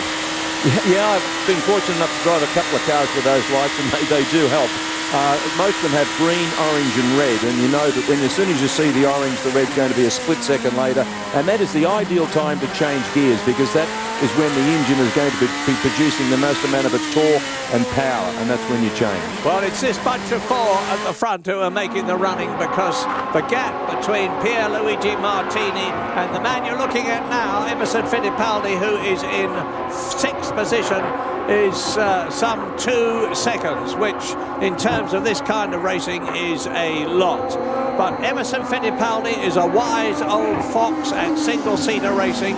Yeah, I've been fortunate enough to drive a couple of cars with those lights, and they do help. Most of them have green, orange and red, and you know that as soon as you see the orange, the red's going to be a split second later, and that is the ideal time to change gears, because that is when the engine is going to be producing the most amount of its torque and power, and that's when you change. Well, it's this bunch of four at the front who are making the running, because the gap between Pierluigi Martini and the man you're looking at now, Emerson Fittipaldi, who is in 6th position, is some 2 seconds, which in terms of this kind of racing is a lot. But Emerson Fittipaldi is a wise old fox at single-seater racing.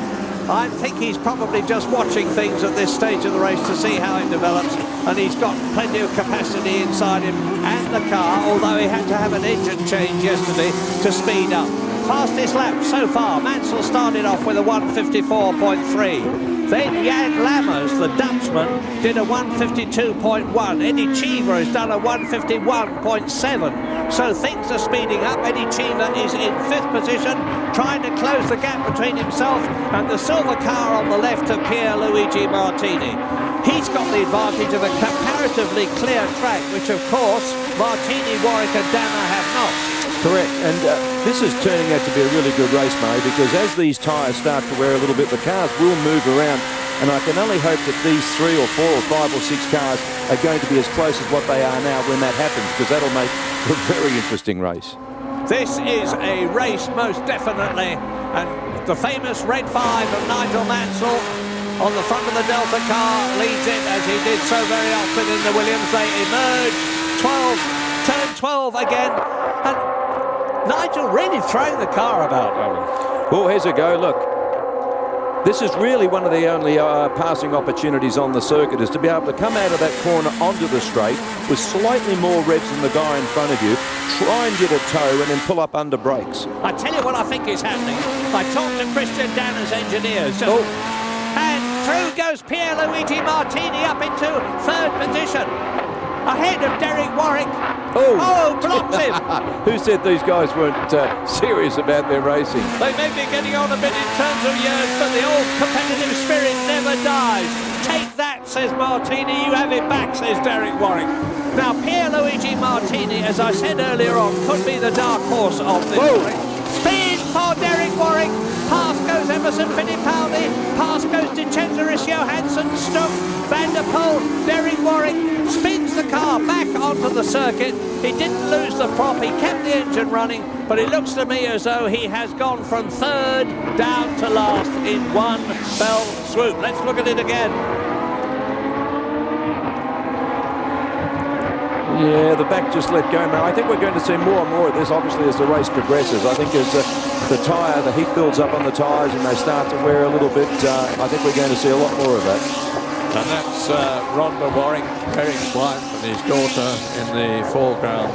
I think he's probably just watching things at this stage of the race to see how it develops, and he's got plenty of capacity inside him and the car, although he had to have an engine change yesterday to speed up. Fastest lap so far, Mansell started off with a 1:54.3. Then Jan Lammers, the Dutchman, did a 1:52.1. Eddie Cheever has done a 1:51.7. So things are speeding up. Eddie Cheever is in 5th position, trying to close the gap between himself and the silver car on the left of Pierluigi Martini. He's got the advantage of a comparatively clear track, which of course Martini, Warwick and Dana have not. Correct, and this is turning out to be a really good race, Murray, because as these tyres start to wear a little bit, the cars will move around, and I can only hope that these 3 or 4 or 5 or 6 cars are going to be as close as what they are now when that happens, because that'll make a very interesting race. This is a race, most definitely, and the famous Red 5 of Nigel Mansell on the front of the Delta car leads it, as he did so very often in the Williams. They emerge 12, turn 12 again, and Nigel really throwing the car about. Well, here's a go. Look, this is really one of the only passing opportunities on the circuit, is to be able to come out of that corner onto the straight with slightly more revs than the guy in front of you, try and get a toe and then pull up under brakes. I tell you what I think is happening. I talked to Christian Dana's engineers. And through goes Pierluigi Martini up into 3rd position, ahead of Derek Warwick. Oh, blocks him. Who said these guys weren't serious about their racing? They may be getting on a bit in terms of years, but the old competitive spirit never dies. Take that, says Martini. You have it back, says Derek Warwick. Now, Pierluigi Martini, as I said earlier on, could be the dark horse of this race. Speed for Derek Warwick. Past goes Emerson Fittipaldi. Past goes De Cesaris, Johansson, Stuck, Van der Poel, Derek Warwick. Spins the car back onto the circuit. He didn't lose the prop, he kept the engine running, but it looks to me as though he has gone from 3rd down to last in one fell swoop. Let's look at it again. Yeah, the back just let go, Murray. I think we're going to see more and more of this, obviously, as the race progresses. I think as the tyre, the heat builds up on the tyres and they start to wear a little bit, I think we're going to see a lot more of that. And that's Rhonda Warwick, Derek's wife, and his daughter in the foreground.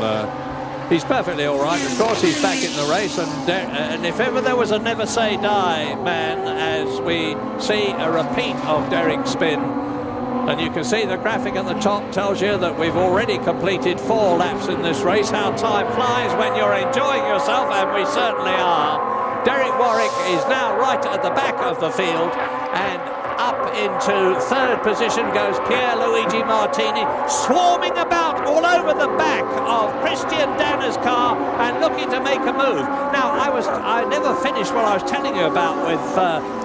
He's perfectly all right. Of course, he's back in the race, and if ever there was a never say die man, as we see a repeat of Derek's spin, and you can see the graphic at the top tells you that we've already completed 4 laps in this race. How time flies when you're enjoying yourself, and we certainly are. Derek Warwick is now right at the back of the field, and up into 3rd position goes Pierluigi Martini, swarming about all over the back of Christian Dana's car and looking to make a move. Now, I never finished what I was telling you about with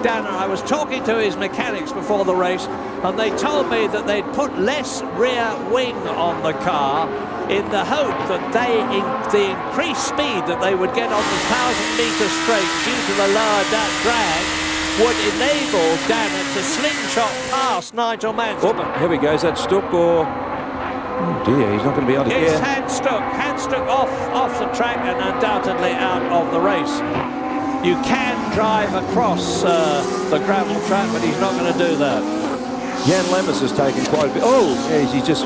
Dana. I was talking to his mechanics before the race, and they told me that they'd put less rear wing on the car in the hope that the increased speed that they would get on the 1,000-metre straight due to the lower drag would enable Dana to slingshot past Nigel Mansell. Oh, here we go. Is that Stuck or... Oh dear, he's not going to be able to get... It's Hans Stuck off the track and undoubtedly out of the race. You can drive across the gravel track, but he's not going to do that. Jan Lammers has taken quite a bit. Oh, yeah, he's just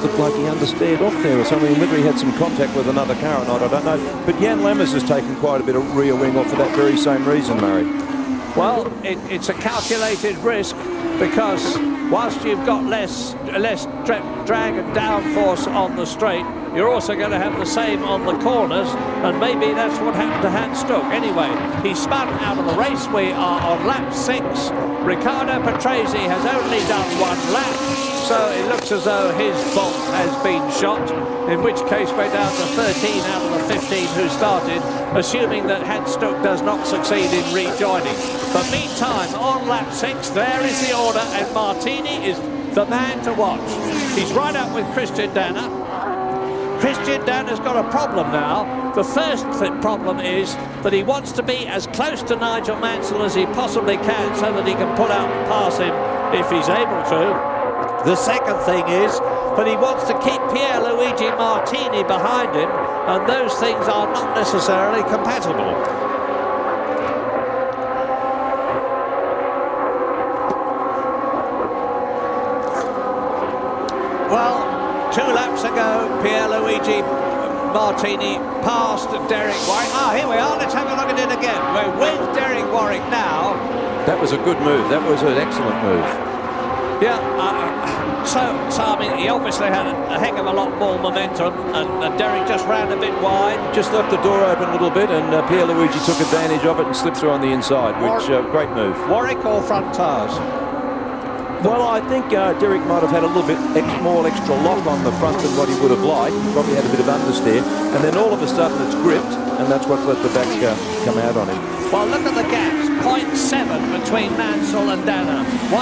looked like he understeered off there or something. Whether he had some contact with another car or not, I don't know. But Jan Lammers has taken quite a bit of rear wing off for that very same reason, Murray. Well, it's a calculated risk, because whilst you've got less drag and downforce on the straight, you're also going to have the same on the corners, and maybe that's what happened to Hans Stuck. Anyway, he spun out of the race. We are on lap 6. Riccardo Patrese has only done 1 lap, so it looks as though his bolt has been shot, in which case we're down to 13 out of the 15 who started, assuming that Hans Stuck does not succeed in rejoining. But meantime, on lap 6, there is the order, and Martini is the man to watch. He's right up with Christian Dana. Christian Dana's got a problem now. The first problem is that he wants to be as close to Nigel Mansell as he possibly can, so that he can pull out and pass him if he's able to. The second thing is that he wants to keep Pierluigi Martini behind him, and those things are not necessarily compatible. Well, 2 laps ago, Pierluigi Martini passed Derek Warwick. Here we are. Let's have a look at it again. We're with Derek Warwick now. That was a good move. That was an excellent move. Yeah, so I mean, he obviously had a heck of a lot more momentum, and Derek just ran a bit wide. Just left the door open a little bit, and Pierluigi took advantage of it and slipped through on the inside, which great move. Warwick or front tyres? Well, I think Derek might have had a little bit more extra lock on the front than what he would have liked. He probably had a bit of understeer, and then all of a sudden it's gripped, and that's what let the back come out on him. Well, look at the gaps. 0.7 between Mansell and Dana. 1.2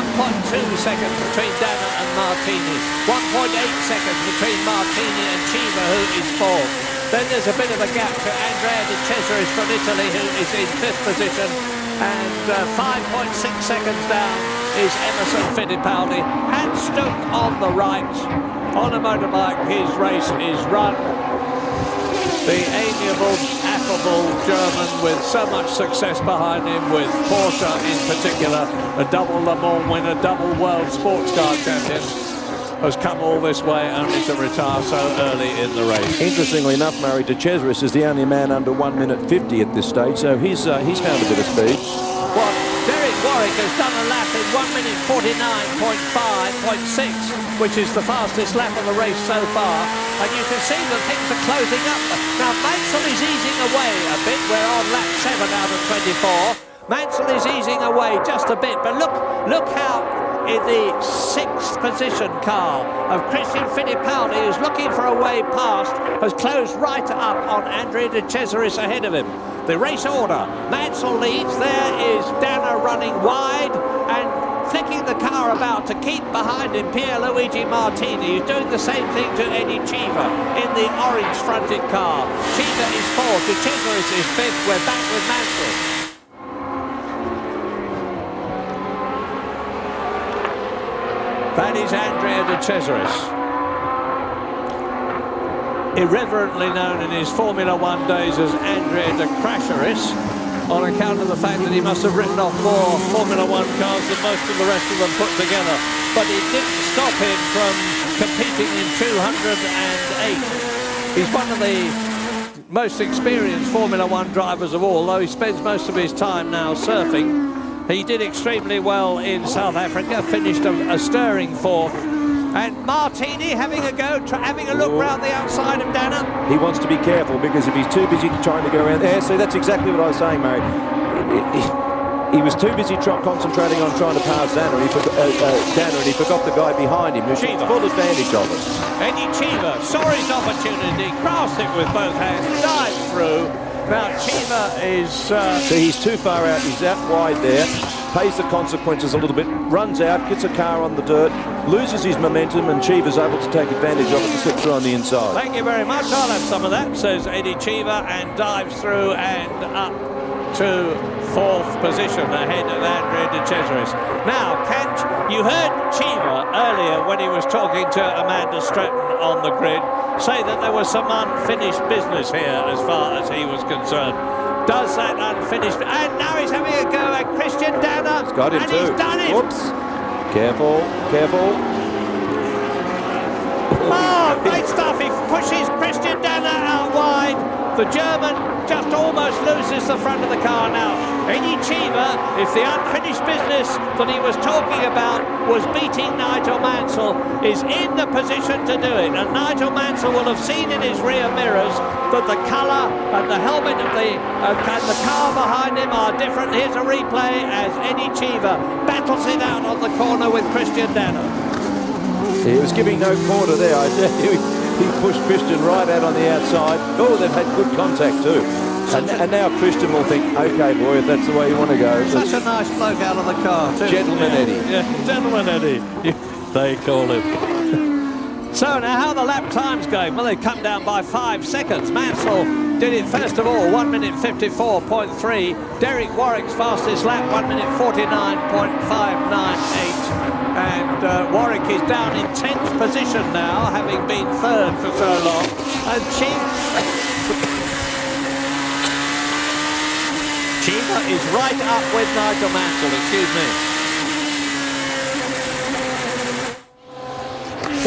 seconds between Dana and Martini. 1.8 seconds between Martini and Chiva, who is 4th. Then there's a bit of a gap to Andrea De Cesaris from Italy, who is in 5th position. And 5.6 seconds down is Emerson Fittipaldi. Hans Stuck on the right. On a motorbike, his race is run. The amiable, affable German with so much success behind him, with Porsche in particular, a double Le Mans winner, double World Sports Car Champion, has come all this way only to retire so early in the race. Interestingly enough, Murray, De Cesaris is the only man under 1 minute 50 at this stage, so he's found a bit of speed. Well, Derek Warwick has done a lap in 1 minute 49.5.6, which is the fastest lap of the race so far, and you can see that things are closing up. Now, Mansell is easing away a bit. We're on lap 7 out of 24. Mansell is easing away just a bit, but look how in the 6th position car of Christian Fittipaldi, who's looking for a way past, has closed right up on Andrea De Cesaris ahead of him. The race order: Mansell leads, there is Dana running wide and flicking the car about to keep behind him Pierluigi Martini, who's doing the same thing to Eddie Chiva in the orange fronted car. Chiva is 4th, De Cesaris is 5th, we're back with Mansell. That is Andrea De Cesaris, irreverently known in his Formula 1 days as Andrea De Crasheris, on account of the fact that he must have written off more Formula 1 cars than most of the rest of them put together. But it didn't stop him from competing in 208. He's one of the most experienced Formula 1 drivers of all, though he spends most of his time now surfing. He did extremely well in South Africa, finished a stirring 4th. And Martini having a go, having a look round the outside of Dana. He wants to be careful, because if he's too busy trying to go around there, see, that's exactly what I was saying, Murray. He was too busy concentrating on trying to pass Dana, and he forgot the guy behind him, who took full advantage of it. Eddie Chiva saw his opportunity, grasped it with both hands, dived through. Now Chiva is... So he's too far out, he's out wide there, pays the consequences a little bit, runs out, gets a car on the dirt, loses his momentum, and Chiva's able to take advantage of it to slip through on the inside. Thank you very much, I'll have some of that, says Eddie Chiva, and dives through and up to 4th position ahead of Andrea De Cesaris. Now, you heard Chiva earlier when he was talking to Amanda Stratton on the grid say that there was some unfinished business here as far as he was concerned. Does that unfinished... And now he's having a go at Christian Dana. He's got him and too. He's done it. Whoops. Careful, careful. Oh, great stuff. He pushes Christian Dana out wide. The German just almost loses the front of the car now. Eddie Chiva, if the unfinished business that he was talking about was beating Nigel Mansell, is in the position to do it. And Nigel Mansell will have seen in his rear mirrors that the colour and the helmet of and the car behind him are different. Here's a replay as Eddie Chiva battles it out on the corner with Christian Dana. He was giving no quarter there, I tell you. He pushed Christian right out on the outside. Oh, they've had good contact too. And now Christian will think, OK, boy, if that's the way you want to go. Such a nice bloke out of the car, too. Gentleman Eddie. Yeah, Gentleman Eddie, they call him. So now how are the lap times going? Well, they've come down by 5 seconds. Mansell did it first of all, 1 minute 54.3. Derek Warwick's fastest lap, 1 minute 49.598. And Warwick is down in 10th position now, having been 3rd for so long. And Chiva is right up with Nigel Mansell, excuse me.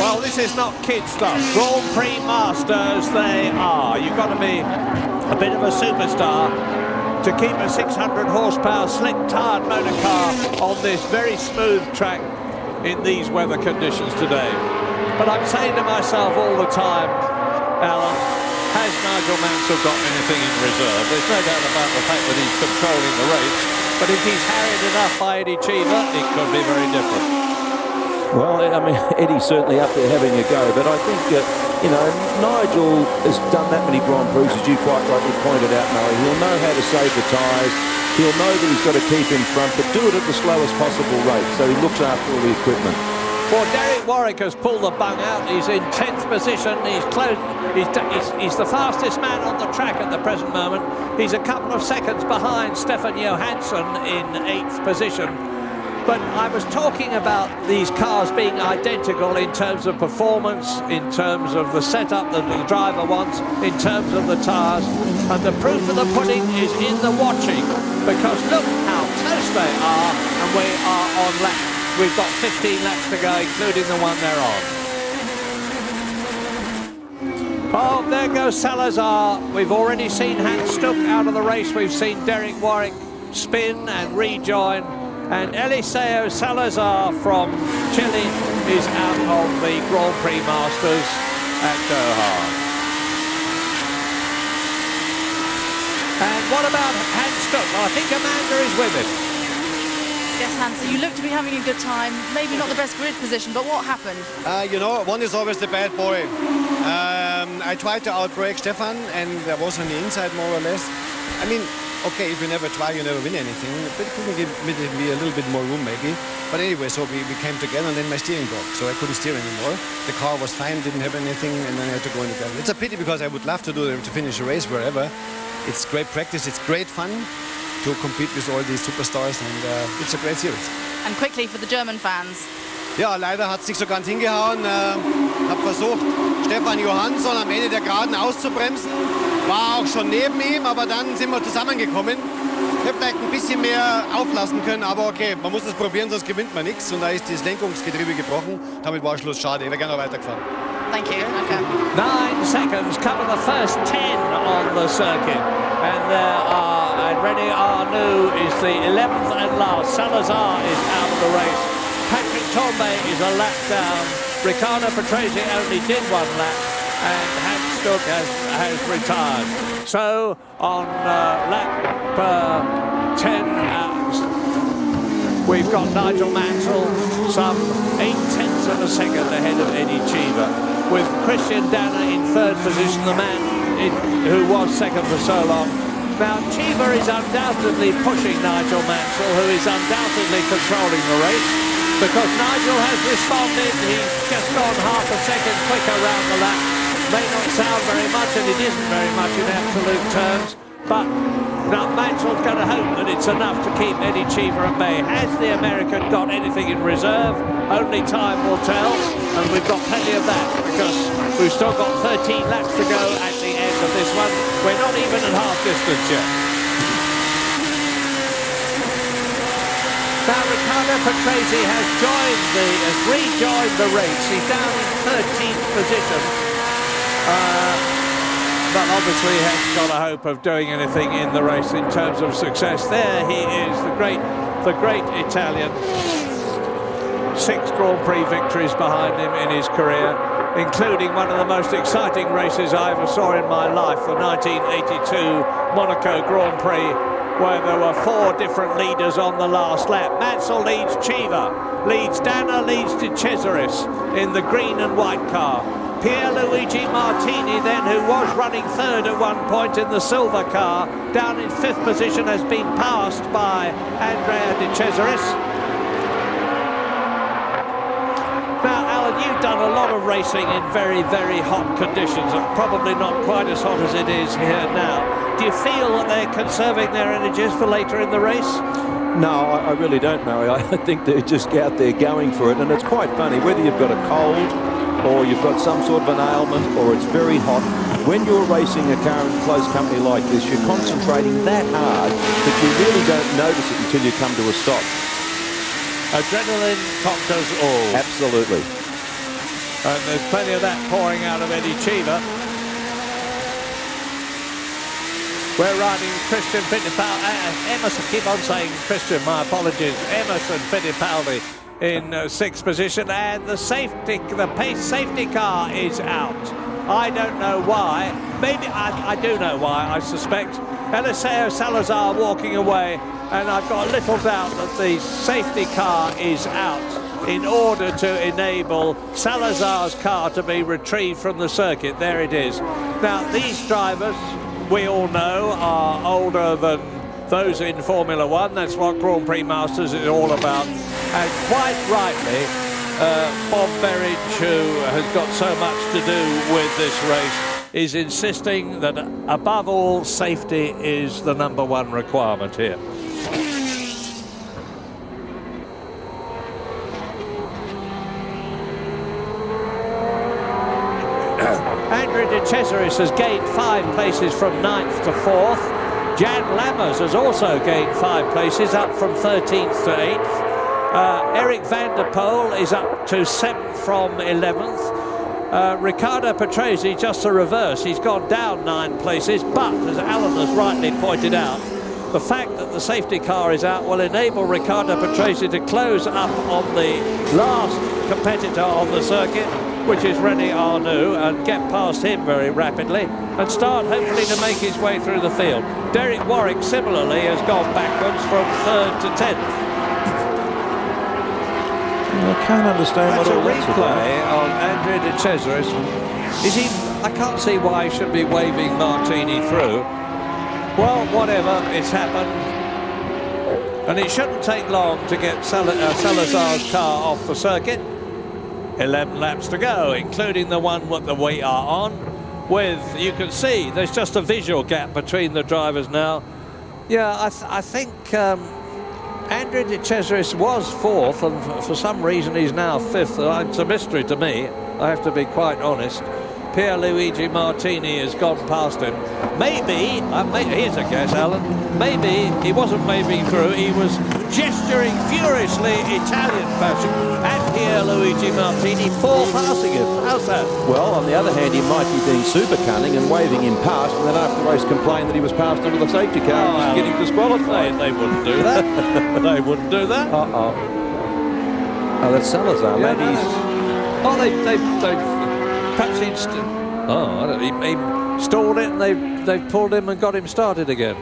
Well, this is not kid stuff. Grand Prix Masters, they are. You've got to be a bit of a superstar to keep a 600 horsepower slick-tired motor car on this very smooth track in these weather conditions today. But I'm saying to myself all the time, Alan, has Nigel Mansell got anything in reserve? There's no doubt about the fact that he's controlling the race, but if he's harried enough by Eddie Cheever, it could be very different. Well, I mean, Eddie's certainly up there having a go, but I think, you know, Nigel has done that many Grand Prix, as you quite rightly pointed out, Murray. He'll know how to save the tyres. He'll know that he's got to keep in front, but do it at the slowest possible rate, so he looks after all the equipment. Well, Derek Warwick has pulled the bung out. He's in 10th position. He's close. He's the fastest man on the track at the present moment. He's a couple of seconds behind Stefan Johansson in 8th position. But I was talking about these cars being identical in terms of performance, in terms of the setup that the driver wants, in terms of the tyres. And the proof of the pudding is in the watching, because look how close they are, and we are on lap. We've got 15 laps to go, including the one they're on. Oh, there goes Salazar. We've already seen Hans Stuck out of the race. We've seen Derek Warwick spin and rejoin. And Eliseo Salazar from Chile is out of the Grand Prix Masters at Doha. And what about Hans Stuck? Well, I think Amanda is with him. Yes, Hans, so you look to be having a good time. Maybe not the best grid position, but what happened? You know, one is always the bad boy. I tried to outbrake Stefan, and I was on the inside more or less. I mean, okay, if you never try, you never win anything. But it could give me a little bit more room, maybe. But anyway, so we came together, and then my steering broke, so I couldn't steer anymore. The car was fine, didn't have anything, and then I had to go in the car. It's a pity because I would love to do it, to finish a race wherever. It's great practice, it's great fun to compete with all these superstars, and it's a great series. And quickly for the German fans. Ja, leider hat es nicht so ganz hingehauen. Hab versucht, Stefan Johansson am Ende der Geraden auszubremsen. War auch schon neben ihm, aber dann sind wir zusammengekommen. Ich hätte vielleicht ein bisschen mehr auflassen können, aber okay, man muss es probieren, sonst gewinnt man nichts. Und da ist das Lenkungsgetriebe gebrochen. Damit war Schluss. Schade, ich wäre gerne noch weitergefahren. Thank you. Okay. 9 seconds cover the first 10 on the circuit. And there are, and René Arnoux is the 11th and last. Salazar is out of the race. Patrick Tombe is a lap down. Riccardo Patrese only did 1 lap, and Hans Stuck has retired. So on lap 10, we've got Nigel Mansell some 8/10 of a second ahead of Eddie Cheever, with Christian Danner in 3rd position, the man who was 2nd for so long. Now Cheever is undoubtedly pushing Nigel Mansell, who is undoubtedly controlling the race, because Nigel has responded. He's just gone half a second quicker round the lap. May not sound very much, and it isn't very much in absolute terms, but now Mansell's going to hope that it's enough to keep Eddie Cheever at bay. Has the American got anything in reserve? Only time will tell, and we've got plenty of that, because we've still got 13 laps to go at the end of this one. We're not even at half distance yet. Now Riccardo Patrese has rejoined the race. He's down in 13th position, but obviously hasn't got a hope of doing anything in the race in terms of success. There he is, the great Italian. 6 Grand Prix victories behind him in his career, including one of the most exciting races I ever saw in my life, the 1982 Monaco Grand Prix, where there were 4 different leaders on the last lap. Mansell leads Cheever, leads Danner, leads De Cesaris in the green and white car. Pierluigi Martini then, who was running 3rd at one point in the silver car, down in 5th position, has been passed by Andrea De Cesaris. Now, Alan, you've done a lot of racing in very, very hot conditions, and probably not quite as hot as it is here now. Do you feel that they're conserving their energies for later in the race? No, I really don't, Murray. I think they're just out there going for it, and it's quite funny, whether you've got a cold or you've got some sort of an ailment or it's very hot, when you're racing a car in close company like this, you're concentrating that hard that you really don't notice it until you come to a stop. Adrenaline conquers all. Absolutely. And there's plenty of that pouring out of Eddie Cheever. We're riding Christian Fittipaldi. Emerson, keep on saying Christian, my apologies. Emerson Fittipaldi in 6th position, and the pace safety car is out. I don't know why. Maybe I do know why, I suspect. Eliseo Salazar walking away, and I've got little doubt that the safety car is out in order to enable Salazar's car to be retrieved from the circuit. There it is. Now, these drivers, we all know, are older than those in Formula One. That's what Grand Prix Masters is all about. And quite rightly, Bob Berridge, who has got so much to do with this race, is insisting that above all, safety is the #1 requirement here. Andrew De Cesaris has gained 5 places from 9th to 4th. Jan Lammers has also gained 5 places, up from 13th to 8th. Eric van der Poel is up to 7th from 11th. Riccardo Patrese just the reverse. He's gone down 9 places, but as Alan has rightly pointed out, the fact that the safety car is out will enable Riccardo Patrese to close up on the last competitor on the circuit, which is René Arnoux, and get past him very rapidly and start hopefully to make his way through the field. Derek Warwick similarly has gone backwards from 3rd to 10th. I can't understand That's what all a that's about. replay on Andrea De Cesaris. Is he? I can't see why he should be waving Martini through. Well, whatever, it's happened. And it shouldn't take long to get Salazar's car off the circuit. 11 laps to go, including the one that we are on. With, you can see, there's just a visual gap between the drivers now. Yeah, I think Andrea De Cesaris was 4th, and for some reason he's now 5th. It's a mystery to me, I have to be quite honest. Pierluigi Martini has gone past him. Maybe, here's a guess, Alan, maybe he wasn't waving through, he was gesturing furiously Italian fashion at Pierluigi Martini for passing him. How's that? Well, on the other hand, he might be being super cunning and waving him past, and then after the race complain that he was passed under the safety car and was getting disqualified. They wouldn't do that. They wouldn't do that. Oh, that's Salazar. Yeah, Maybe they perhaps he stalled it, and they've pulled him and got him started again.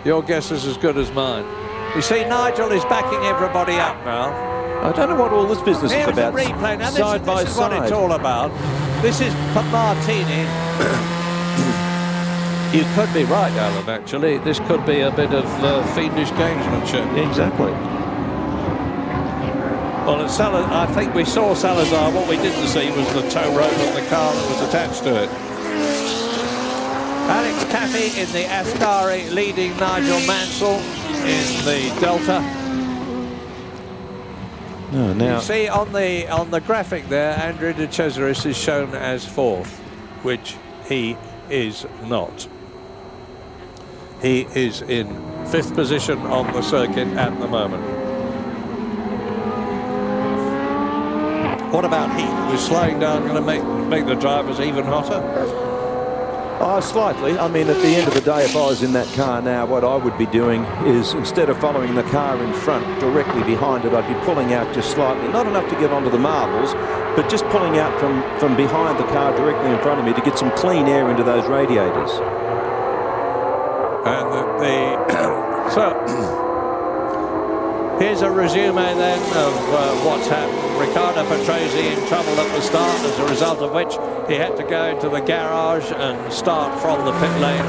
Your guess is as good as mine. You see, Nigel is backing everybody up now. I don't know what all this business is about. Here's the replay. Now, side by this is side. what it's all about. This is Martini. You could be right, Alan, actually. This could be a bit of fiendish gamesmanship. Exactly. Well, I think we saw Salazar. What we didn't see was the tow rope of the car that was attached to it. Alex Taffy in the Ascari leading Nigel Mansell in the Delta. No, now You see on the graphic there, Andrea De Cesaris is shown as 4th, which he is not. He is in 5th position on the circuit at the moment. What about heat? Was slowing down going to make the drivers even hotter? Oh, slightly. I mean, at the end of the day, if I was in that car now, what I would be doing is, instead of following the car in front, directly behind it, I'd be pulling out just slightly. Not enough to get onto the marbles, but just pulling out from behind the car directly in front of me to get some clean air into those radiators. And so here's a resume then of what's happened. Riccardo Patrese in trouble at the start, as a result of which he had to go into the garage and start from the pit lane.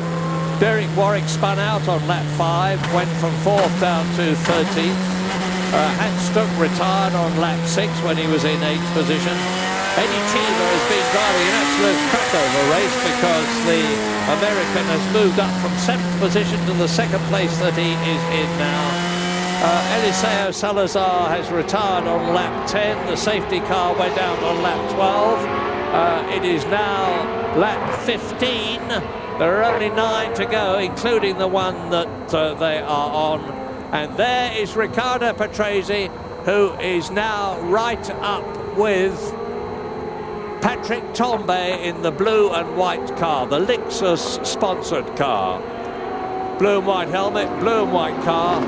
Derek Warwick spun out on lap 5, went from 4th down to 13th. Hans Stuck retired on lap 6 when he was in 8th position. Eddie Cheever has been driving an absolute crossover race because the American has moved up from 7th position to the 2nd place that he is in now. Eliseo Salazar has retired on lap 10. The safety car went out on lap 12. It is now lap 15. There are only 9 to go, including the one that they are on. And there is Riccardo Patrese, who is now right up with Patrick Tambay in the blue and white car, the Lexus sponsored car. Blue and white helmet, blue and white car.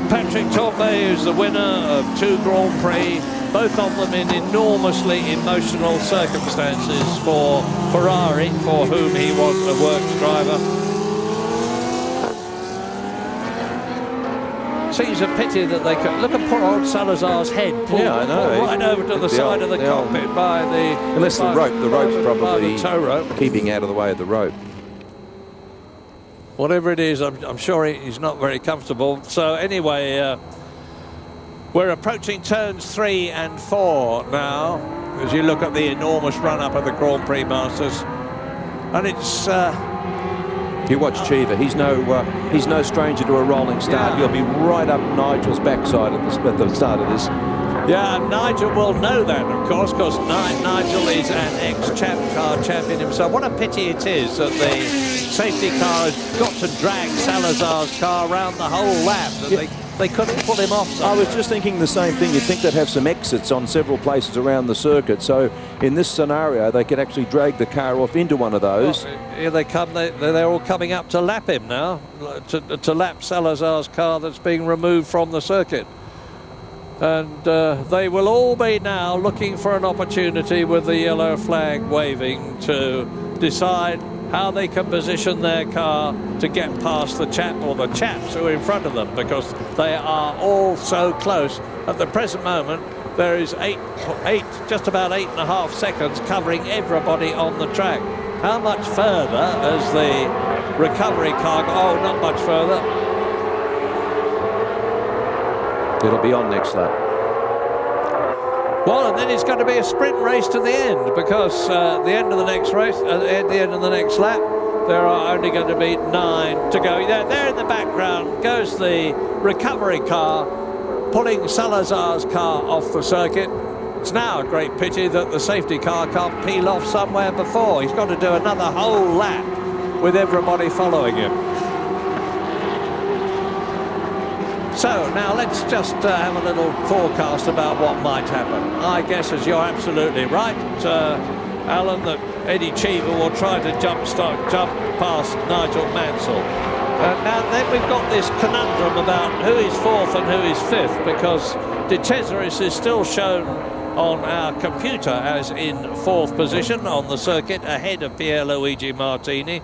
Patrick Tambay is the winner of 2 Grand Prix, both of them in enormously emotional circumstances for Ferrari, for whom he was a works driver. Seems a pity that they could look at poor old Salazar's head pulled, yeah, I know. pulled right over to the side of the cockpit by the unless the rope's probably the tow rope, keeping out of the way of the rope. Whatever it is, I'm sure he's not very comfortable. So anyway, we're approaching turns 3 and 4 now, as you look at the enormous run-up of the Grand Prix Masters, and it's. You watch Cheever. He's no stranger to a rolling start. He'll be right up Nigel's backside at the start of this. Yeah, and Nigel will know that, of course, because Nigel is an ex-champ car champion himself. What a pity it is that the safety car has got to drag Salazar's car around the whole lap. That they couldn't pull him off. I was just thinking the same thing. You'd think they'd have some exits on several places around the circuit. So in this scenario, they could actually drag the car off into one of those. Well, here they come. They're all coming up to lap him now, to lap Salazar's car that's being removed from the circuit. And they will all be now looking for an opportunity with the yellow flag waving to decide how they can position their car to get past the chap or the chaps who are in front of them, because they are all so close. At the present moment, there is just about 8.5 seconds covering everybody on the track. How much further as the recovery car? Oh, not much further. It'll be on next lap. Well, and then it's going to be a sprint race to the end, because at the end of the next race, at the end of the next lap, there are only going to be 9 to go. There in the background goes the recovery car, pulling Salazar's car off the circuit. It's now a great pity that the safety car can't peel off somewhere before. He's got to do another whole lap with everybody following him. So now let's just have a little forecast about what might happen. I guess, as you're absolutely right, Alan, that Eddie Cheever will try to jump past Nigel Mansell. Now then we've got this conundrum about who is 4th and who is 5th, because De Cesaris is still shown on our computer as in 4th position on the circuit, ahead of Pierluigi Martini.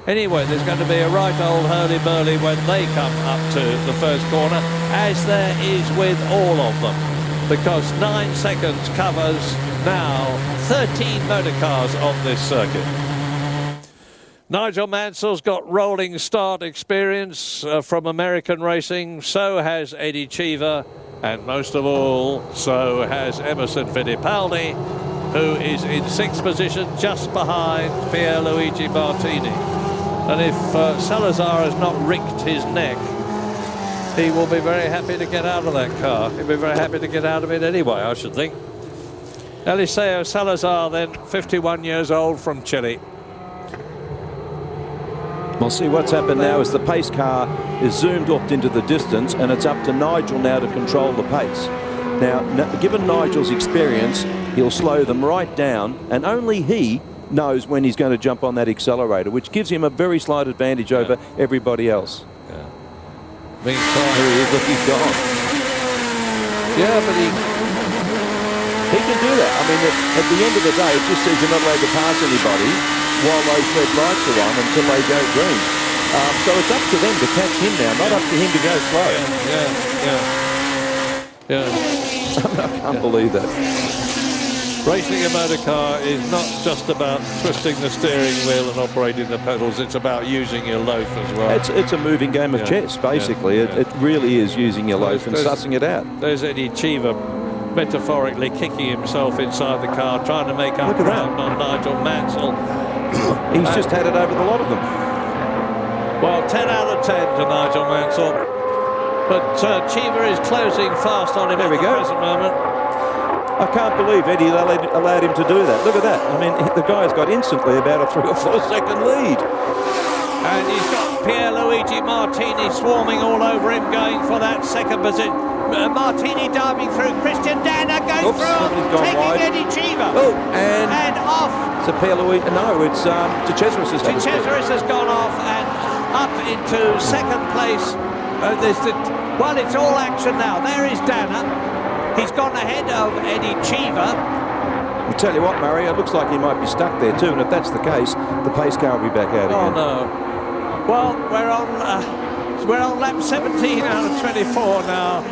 Anyway, there's going to be a right old hurly-burly when they come up to the first corner, as there is with all of them, because 9 seconds covers now 13 motor cars on this circuit. Nigel Mansell's got rolling start experience from American racing. So has Eddie Cheever, and most of all, so has Emerson Fittipaldi, who is in 6th position, just behind Pierluigi Martini. And if Salazar has not ricked his neck, he will be very happy to get out of that car. He'll be very happy to get out of it anyway, I should think. Eliseo Salazar, then, 51 years old, from Chile. We'll see what's happened now is the pace car is zoomed off into the distance, and it's up to Nigel now to control the pace. Now, given Nigel's experience, he'll slow them right down, and only he knows when he's going to jump on that accelerator, which gives him a very slight advantage over everybody else. Here he is, look, he's gone. Yeah, but he can do that. I mean, at the end of the day, it just says you're not allowed to pass anybody while those red lights are on until they go green. So it's up to them to catch him now, not up to him to go slow. Yeah. I can't believe that. Racing a motor car is not just about twisting the steering wheel and operating the pedals, it's about using your loaf as well. It's a moving game of chess, basically. It really is using your loaf and sussing it out. There's Eddie Cheever metaphorically kicking himself inside the car, trying to make up ground on Nigel Mansell. He's just had it over the lot of them. Well, 10 out of 10 to Nigel Mansell. But Cheever is closing fast on him at the present moment. I can't believe Eddie allowed him to do that. Look at that. I mean, the guy's got instantly about a 3 or 4 second lead. And he's got Pierluigi Martini swarming all over him, going for that second position. Martini diving through. Christian Danner goes through, taking wide. Eddie Cheever. Oh, and off. So Pierluigi, no, it's De Cesaris has had a split. De Cesaris has gone off and up into second place. Well, it's all action now. There is Danner. He's gone ahead of Eddie Cheever. I'll tell you what, Murray, it looks like he might be stuck there too, and if that's the case, the pace car will be back out again. Oh no. Well, we're on lap 17 out of 24 now,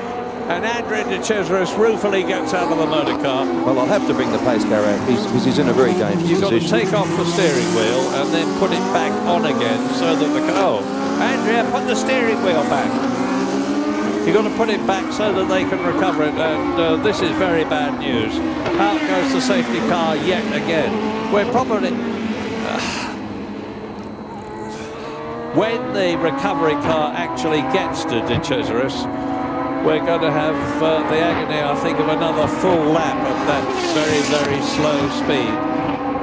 and Andrea De Cesaris ruefully gets out of the motor car. Well, I'll have to bring the pace car out because he's in a very dangerous You've position. You've got to take off the steering wheel and then put it back on again so that the car... Oh, Andrea, put the steering wheel back. You've got to put it back so that they can recover it, and this is very bad news. Out goes the safety car yet again. We're probably... when the recovery car actually gets to De Cesaris, we're going to have the agony, I think, of another full lap at that very, very slow speed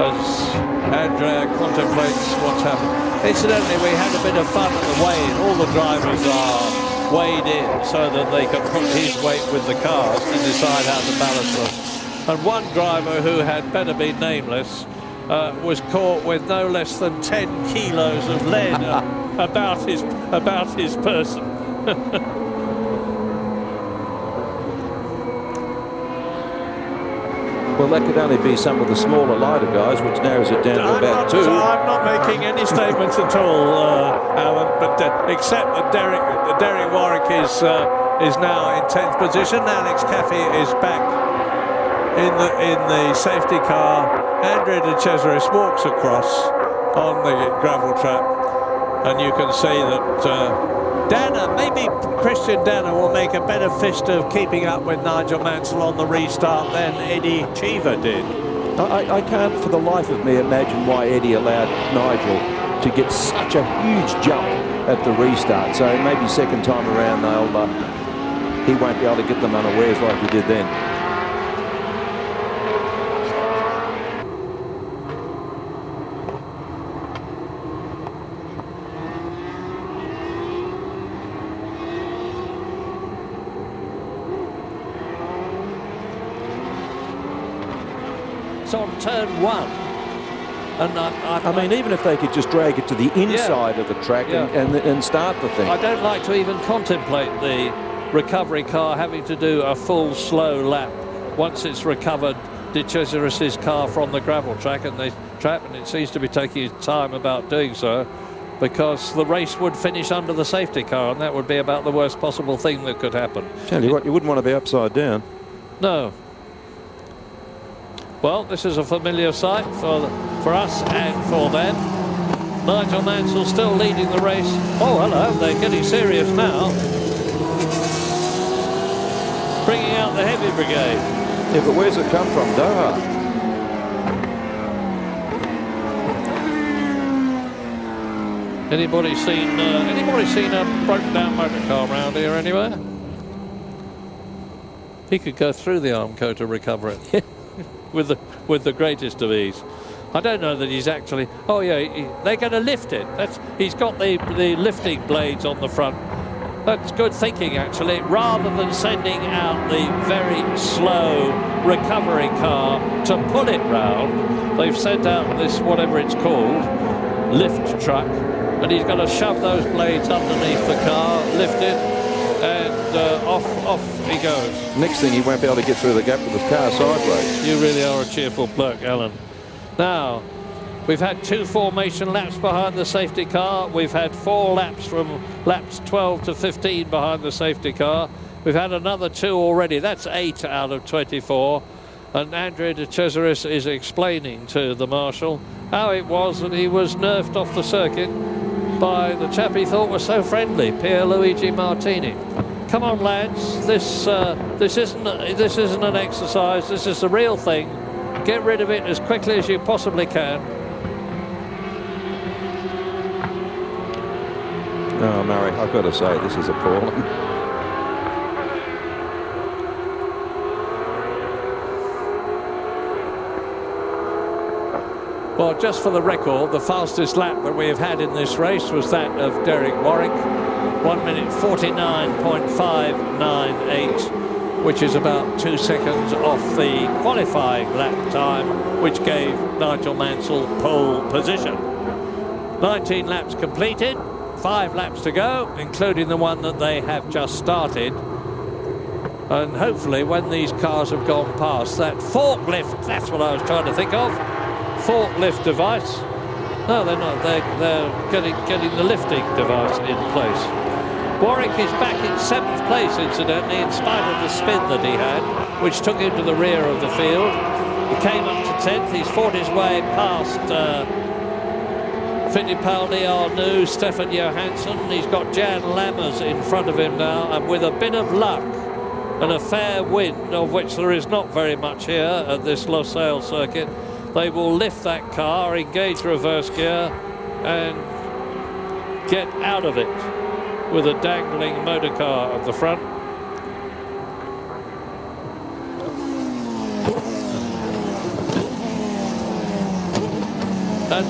as Andrea contemplates what's happened. Incidentally, we had a bit of fun at the weigh-in. All the drivers are weighed in so that they can put his weight with the cars and decide how to balance them. And one driver who had better be nameless was caught with no less than 10 kilos of lead about his person. Well, that could only be some of the smaller, lighter guys, which narrows it down to about 2. I'm not making any statements at all, Alan, but except that Derek Warwick is now in 10th position. Alex Caffey is back in the safety car. Andrea De Cesaris walks across on the gravel trap, and you can see that Danner, maybe Christian Danner, will make a better fist of keeping up with Nigel Mansell on the restart than Eddie Cheever did. I can't for the life of me imagine why Eddie allowed Nigel to get such a huge jump at the restart. So maybe second time around he won't be able to get them unawares like he did then. On turn 1, and I mean, even if they could just drag it to the inside of the track and start the thing. I don't like to even contemplate the recovery car having to do a full slow lap once it's recovered De Cesaris's car from the gravel track and the trap, and it seems to be taking its time about doing so because the race would finish under the safety car, and that would be about the worst possible thing that could happen. Tell you what, you wouldn't want to be upside down. No. Well, this is a familiar sight for us and for them. Nigel Mansell still leading the race. Oh, hello, they're getting serious now. Bringing out the heavy brigade. Yeah, but where's it come from? Doha. Anybody seen a broken down motor car around here anywhere? He could go through the Armco to recover it. with the greatest of ease. I don't know that he's actually... Oh yeah, they're going to lift it. He's got the lifting blades on the front. That's good thinking, actually. Rather than sending out the very slow recovery car to pull it round, they've sent out this, whatever it's called, lift truck, and he's going to shove those blades underneath the car, lift it, and off he goes. Next thing, he won't be able to get through the gap with his car sideways. You really are a cheerful bloke, Alan. Now, we've had 2 formation laps behind the safety car. We've had 4 laps from laps 12 to 15 behind the safety car. We've had another 2 already. That's 8 out of 24. And Andrea De Cesaris is explaining to the marshal how it was that he was nerfed off the circuit by the chap he thought was so friendly, Pierluigi Martini. Come on, lads, this isn't an exercise, this is the real thing. Get rid of it as quickly as you possibly can. Oh, Murray, I've got to say, this is appalling. Well, just for the record, the fastest lap that we have had in this race was that of Derek Warwick, 1 minute 49.598, which is about 2 seconds off the qualifying lap time, which gave Nigel Mansell pole position. 19 laps completed, 5 laps to go, including the one that they have just started. And hopefully when these cars have gone past that forklift, that's what I was trying to think of, forklift device. No, they're not. They're getting the lifting device in place. Warwick is back in 7th place, incidentally, in spite of the spin that he had, which took him to the rear of the field. He came up to 10th. He's fought his way past Fittipaldi, Arnoux, Stefan Johansson. He's got Jan Lammers in front of him now, and with a bit of luck and a fair wind, of which there is not very much here at this Losail circuit, they will lift that car, engage reverse gear, and get out of it with a dangling motor car at the front. And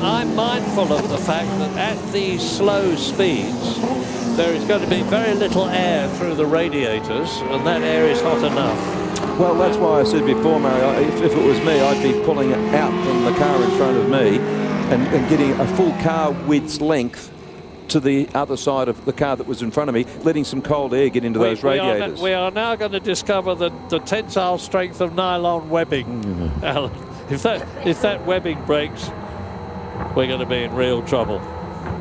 I'm mindful of the fact that at these slow speeds there is going to be very little air through the radiators, and that air is hot enough. Well, that's why I said before, Mario, if it was me, I'd be pulling it out from the car in front of me and getting a full car width's length to the other side of the car that was in front of me, letting some cold air get into those radiators. We are now going to discover the tensile strength of nylon webbing, Alan. If that webbing breaks, we're going to be in real trouble.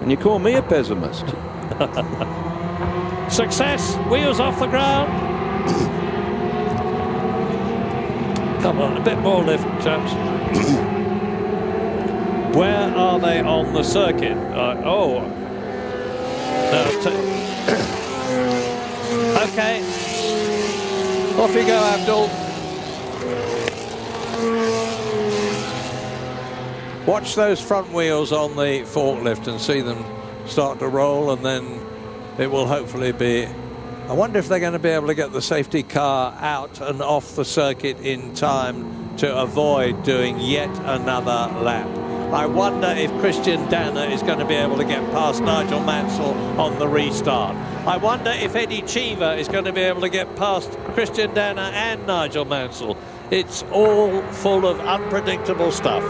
And you call me a pessimist. Success, wheels off the ground. Come on, a bit more lift, chaps. Where are they on the circuit? Okay. Off you go, Abdul. Watch those front wheels on the forklift and see them start to roll, and then it will hopefully be... I wonder if they're going to be able to get the safety car out and off the circuit in time to avoid doing yet another lap. I wonder if Christian Danner is going to be able to get past Nigel Mansell on the restart. I wonder if Eddie Cheever is going to be able to get past Christian Danner and Nigel Mansell. It's all full of unpredictable stuff.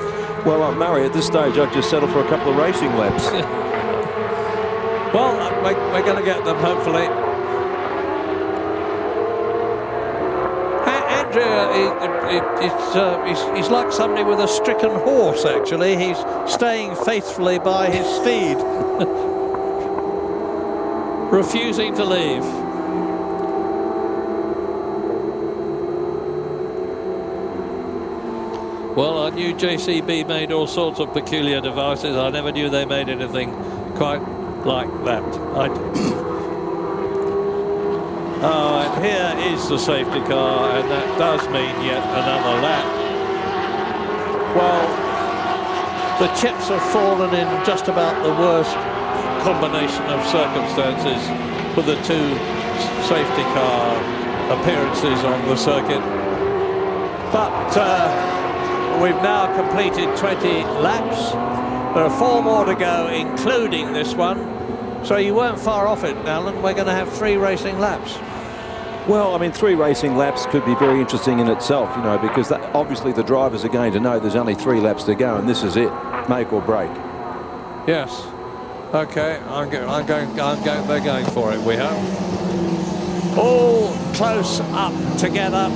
Well, Murray, at this stage, I'd just settle for a couple of racing laps. Well, we're going to get them, hopefully. He's like somebody with a stricken horse, actually. He's staying faithfully by his steed, refusing to leave. Well, I knew JCB made all sorts of peculiar devices. I never knew they made anything quite like that. And here is the safety car, and that does mean yet another lap. Well, the chips have fallen in just about the worst combination of circumstances for the two safety car appearances on the circuit. But we've now completed 20 laps. There are 4 more to go, including this one. So you weren't far off it, Alan. We're going to have 3 racing laps. Well, I mean, 3 racing laps could be very interesting in itself, you know, because obviously the drivers are going to know there's only 3 laps to go, and this is it, make or break. Yes. Okay. They're going for it. We hope. All close up together.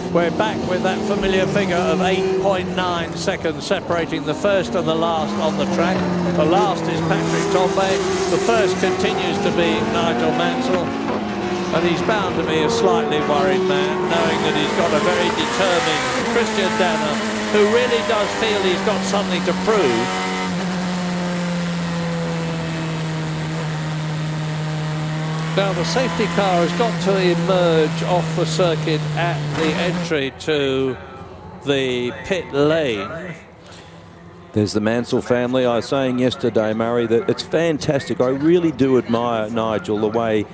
We're back with that familiar figure of 8.9 seconds separating the first and the last on the track. The last is Patrick Tambay. The first continues to be Nigel Mansell. And he's bound to be a slightly worried man, knowing that he's got a very determined Christian Danner, who really does feel he's got something to prove. Now the safety car has got to emerge off the circuit at the entry to the pit lane. There's the Mansell family. I was saying yesterday, Murray, that it's fantastic. I really do admire Nigel, the way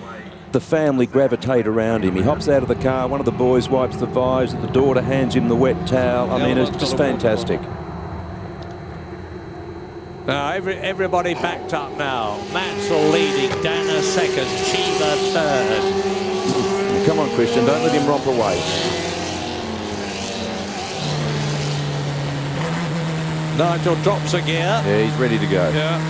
the family gravitate around him. He hops out of the car, one of the boys wipes the visor, the daughter hands him the wet towel. I mean, it's just fantastic. Now everybody backed up now. Mansell leading, Dana second, Cheever third. Come on, Christian, don't let him romp away. Nigel drops a gear. Yeah, he's ready to go. Yeah.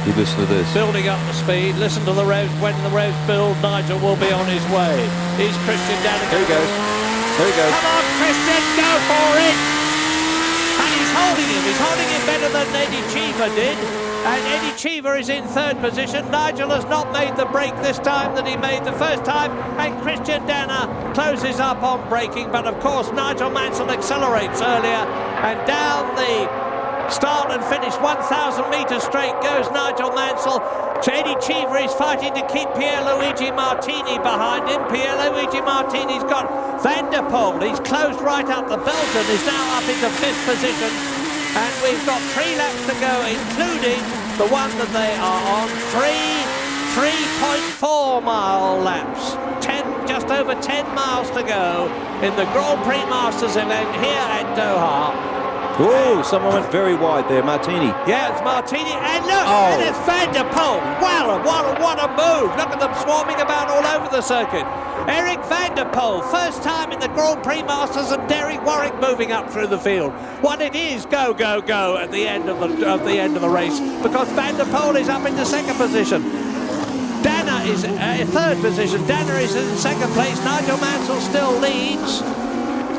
You listen to this. Building up the speed. Listen to the revs. When the revs build, Nigel will be on his way. Here's Christian Dana. There he goes. There he goes. Come on, Christian, go for it! And he's holding him. He's holding him better than Eddie Cheever did. And Eddie Cheever is in third position. Nigel has not made the break this time that he made the first time. And Christian Dana closes up on braking. But of course, Nigel Mansell accelerates earlier. And down the start and finish 1,000 metres straight goes Nigel Mansell. Eddie Cheever is fighting to keep Pierluigi Martini behind him. Pierluigi Martini's got Van der Poel. He's closed right up. The Belgian is now up into fifth position. And we've got 3 laps to go, including the one that they are on. 3.4 mile laps. Just over 10 miles to go in the Grand Prix Masters event here at Doha. Oh, someone went very wide there, Martini. Yeah, it's Martini, and look, and it's Van der Poel. Wow, what a move. Look at them swarming about all over the circuit. Eric Van der Poel, first time in the Grand Prix Masters, and Derek Warwick moving up through the field. What it is, go, go, go at the end of the race, because Van der Poel is up into second position. Dana is third position. Dana is in second place. Nigel Mansell still leads.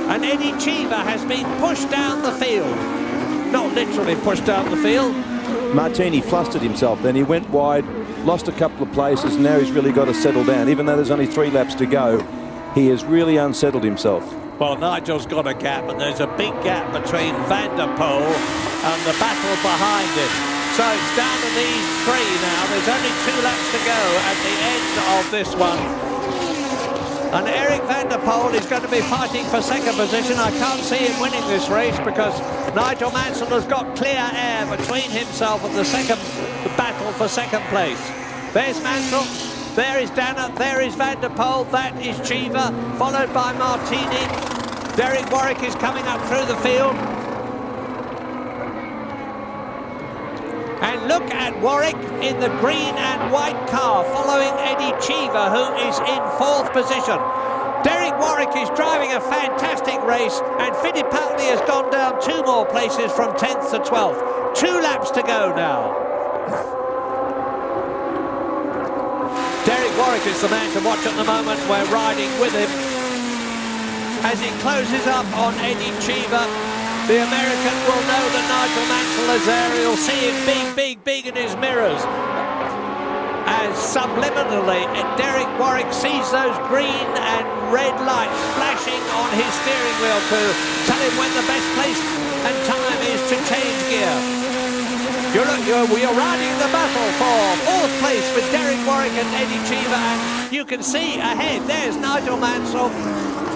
And Eddie Cheever has been pushed down the field. Not literally pushed down the field. Martini flustered himself then. He went wide, lost a couple of places. Now he's really got to settle down. Even though there's only 3 laps to go, he has really unsettled himself. Well, Nigel's got a gap, and there's a big gap between Van der Poel and the battle behind him. So it's down to these 3 now. There's only 2 laps to go at the end of this one. And Eric Van der Poel is going to be fighting for second position. I can't see him winning this race because Nigel Mansell has got clear air between himself and the battle for second place. There's Mansell, there is Dana, there is Van der Poel, that is Cheever, followed by Martini. Derek Warwick is coming up through the field. And look at Warwick in the green and white car, following Eddie Cheever, who is in 4th position. Derek Warwick is driving a fantastic race, and Fittipaldi has gone down 2 more places from 10th to 12th. 2 laps to go now. Derek Warwick is the man to watch at the moment. We're riding with him as he closes up on Eddie Cheever. The American will know that Nigel Mansell is there. He'll see him big in his mirrors. As subliminally, Derek Warwick sees those green and red lights flashing on his steering wheel to tell him when the best place and time is to change gear. We are riding the battle for 4th place with Derek Warwick and Eddie Cheever, and you can see ahead, there's Nigel Mansell.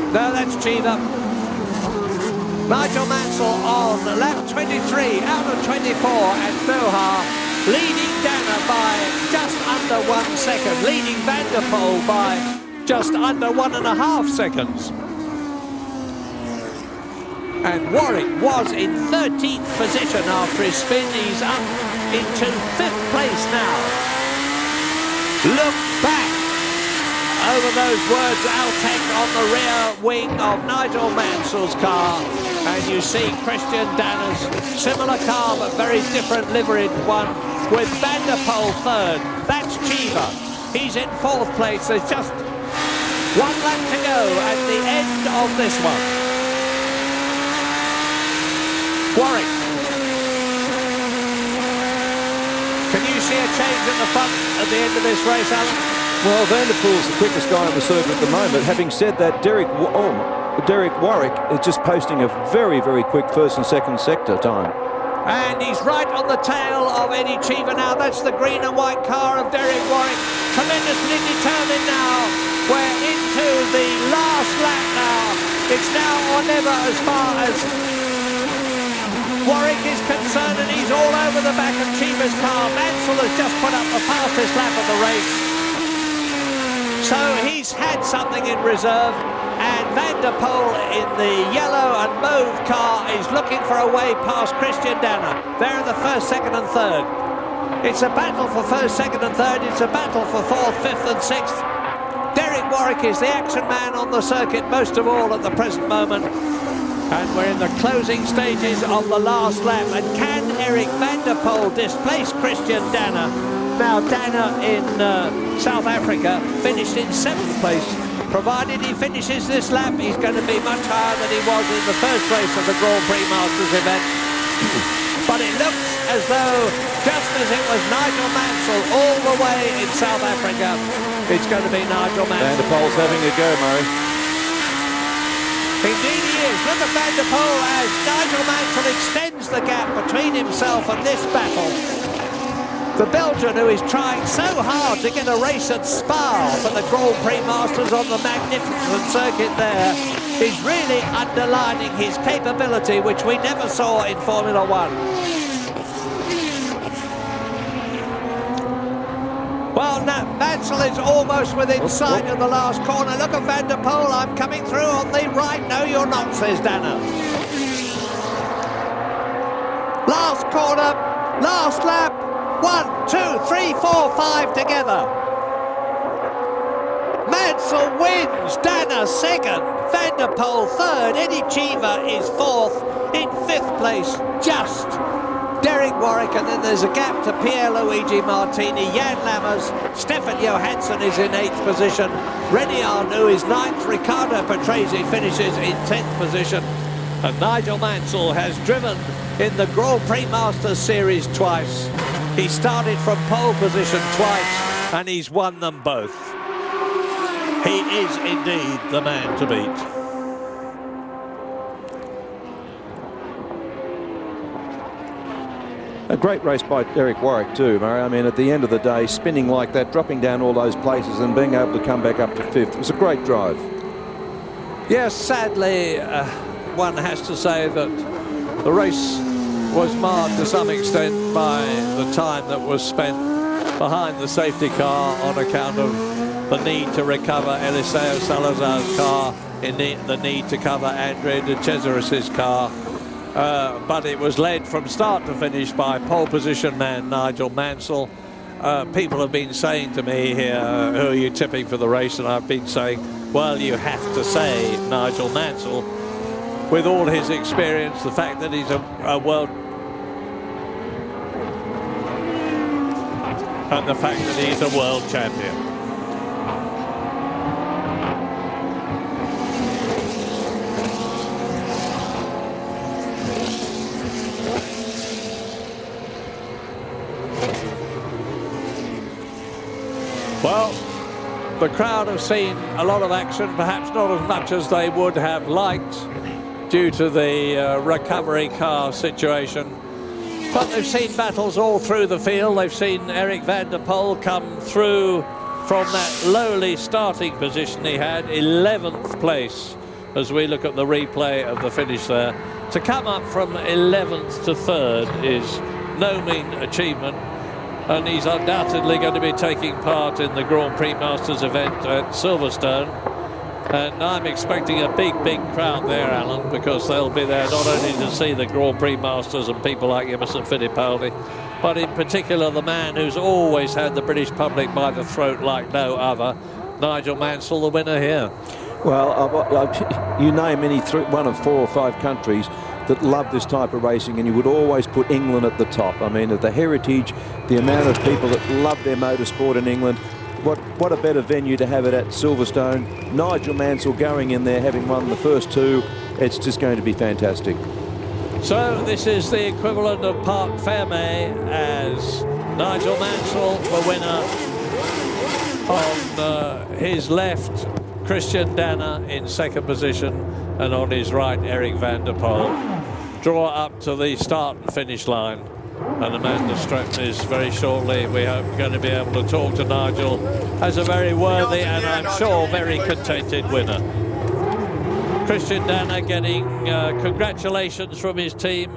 No, that's Cheever. Nigel Mansell on lap 23 out of 24 at Doha, leading Dana by just under 1 second, leading Van der Poel by just under 1.5 seconds. And Warwick was in 13th position after his spin. He's up into 5th place now. Look back over those words, Altec, on the rear wing of Nigel Mansell's car. And you see Christian Dana's similar car, but very different liveried one, with Van der Poel 3rd. That's Cheever. He's in 4th place. There's just 1 lap to go at the end of this one. Warwick. Can you see a change at the front at the end of this race, Alan? Well, Van der Poel's the quickest guy on the circuit at the moment. Having said that, Derek Warwick is just posting a very quick 1st and 2nd sector time. And he's right on the tail of Eddie Cheever now. That's the green and white car of Derek Warwick. Tremendously determined now. We're into the last lap now. It's now or never as far as Warwick is concerned, and he's all over the back of Cheever's car. Mansell has just put up the fastest lap of the race. So he's had something in reserve, and van der Poel in the yellow and mauve car is looking for a way past Christian Danner. They're in the first, second and third. It's a battle for first, second and third. It's a battle for fourth, fifth and sixth. Derek Warwick is the action man on the circuit most of all at the present moment. And we're in the closing stages of the last lap. And can Eric van der Poel displace Christian Danner? Now, Danner in South Africa finished in 7th place. Provided he finishes this lap, he's going to be much higher than he was in the first race of the Grand Prix Masters event. But it looks as though, just as it was Nigel Mansell all the way in South Africa, it's going to be Nigel Mansell. Van der Poel's having a go, Murray. Indeed he is. Look at Van der Poel as Nigel Mansell extends the gap between himself and this battle. The Belgian, who is trying so hard to get a race at Spa for the Grand Prix Masters on the magnificent circuit there, is really underlining his capability, which we never saw in Formula One. Well, Mansell is almost within sight of the last corner. Look at Van der Poel. I'm coming through on the right. No, you're not, says Danner. Last corner, last lap. 1, 2, 3, 4, 5 together. Mansell wins, Danner second, Van der Poel third, Eddie Cheever is fourth, in 5th place, just Derek Warwick, and then there's a gap to Pierluigi Martini, Jan Lammers, Stefan Johansson is in 8th position, René Arnoux is 9th, Riccardo Patrese finishes in 10th position, and Nigel Mansell has driven in the Grand Prix Masters Series twice. He started from pole position twice, and he's won them both. He is indeed the man to beat. A great race by Derek Warwick too, Murray. I mean, at the end of the day, spinning like that, dropping down all those places and being able to come back up to 5th. It was a great drive. Yes, sadly, one has to say that the race was marred to some extent by the time that was spent behind the safety car on account of the need to recover Eliseo Salazar's car, in the need to cover Andrea de Cesaris's car. But it was led from start to finish by pole position man Nigel Mansell. People have been saying to me here, who are you tipping for the race? And I've been saying, well, you have to say Nigel Mansell. With all his experience, the fact that he's a world... and the fact that he's a world champion. Well, the crowd have seen a lot of action, perhaps not as much as they would have liked due to the recovery car situation. But they've seen battles all through the field. They've seen Eric van der Poel come through from that lowly starting position he had, 11th place, as we look at the replay of the finish there. To come up from 11th to 3rd is no mean achievement, and he's undoubtedly going to be taking part in the Grand Prix Masters event at Silverstone. And I'm expecting a big crowd there, Alan, because they'll be there not only to see the Grand Prix Masters and people like Emerson Fittipaldi, but in particular the man who's always had the British public by the throat like no other, Nigel Mansell, the winner here. Well, you name any one of 4 or 5 countries that love this type of racing, and you would always put England at the top. I mean, the heritage, the amount of people that love their motorsport in England. What a better venue to have it at Silverstone. Nigel Mansell going in there, having won the first 2. It's just going to be fantastic. So this is the equivalent of Parc Fermé, as Nigel Mansell, the winner. On his left, Christian Danner in 2nd position, and on his right, Eric van der Poel. Draw up to the start and finish line. And Amanda Stratton is very shortly, we hope, going to be able to talk to Nigel as a very worthy and I'm sure very contented winner. Christian Danner getting congratulations from his team,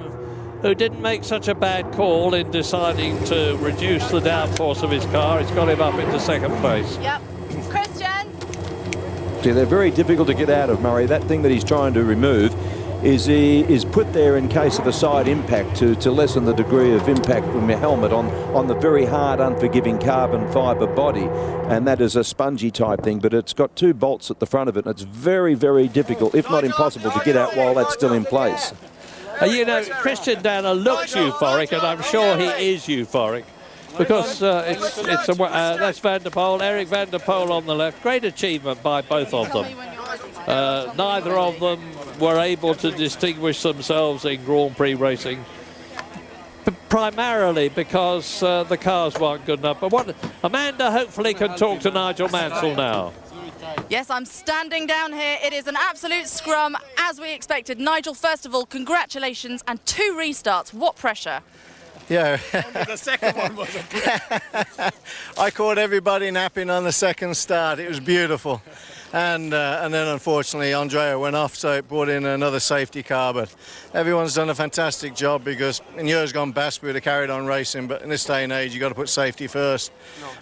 who didn't make such a bad call in deciding to reduce the downforce of his car. It's got him up into 2nd place. Yep. Christian. quickly. They're very difficult to get out of, Murray. That thing that he's trying to remove is put there in case of a side impact to lessen the degree of impact from your helmet on the very hard, unforgiving carbon fibre body. And that is a spongy type thing, but it's got 2 bolts at the front of it, and it's very, very difficult, if not impossible, to get out while that's still in place. You know, Christian Danner looks euphoric, and I'm sure he is euphoric, because that's Van der Poel, Eric Van der Poel on the left. Great achievement by both of them. Neither of them were able to distinguish themselves in Grand Prix racing, primarily because the cars weren't good enough. But Amanda hopefully can talk to Nigel Mansell now. Yes, I'm standing down here. It is an absolute scrum, as we expected. Nigel, first of all, congratulations, and 2 restarts. What pressure? Yeah. The second one was a bit. I caught everybody napping on the second start. It was beautiful. And then unfortunately Andrea went off, so it brought in another safety car. But everyone's done a fantastic job, because in years gone past we would have carried on racing, but in this day and age you've got to put safety first.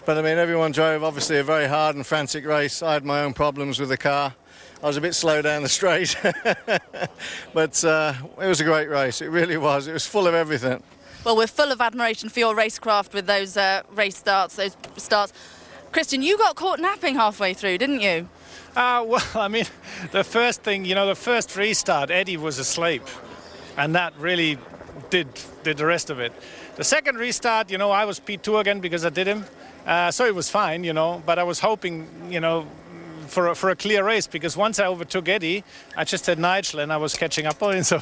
But I mean, everyone drove obviously a very hard and frantic race. I had my own problems with the car. I was a bit slow down the straight. But it was a great race, it really was. It was full of everything. Well, we're full of admiration for your racecraft with those race starts, those starts. Christian, you got caught napping halfway through, didn't you? Well, I mean, the first thing, you know, the first restart, Eddie was asleep, and that really did the rest of it. The second restart, you know, I was P2 again because I did him, so it was fine, you know, but I was hoping, you know, for a clear race, because once I overtook Eddie, I just had Nigel and I was catching up on him, so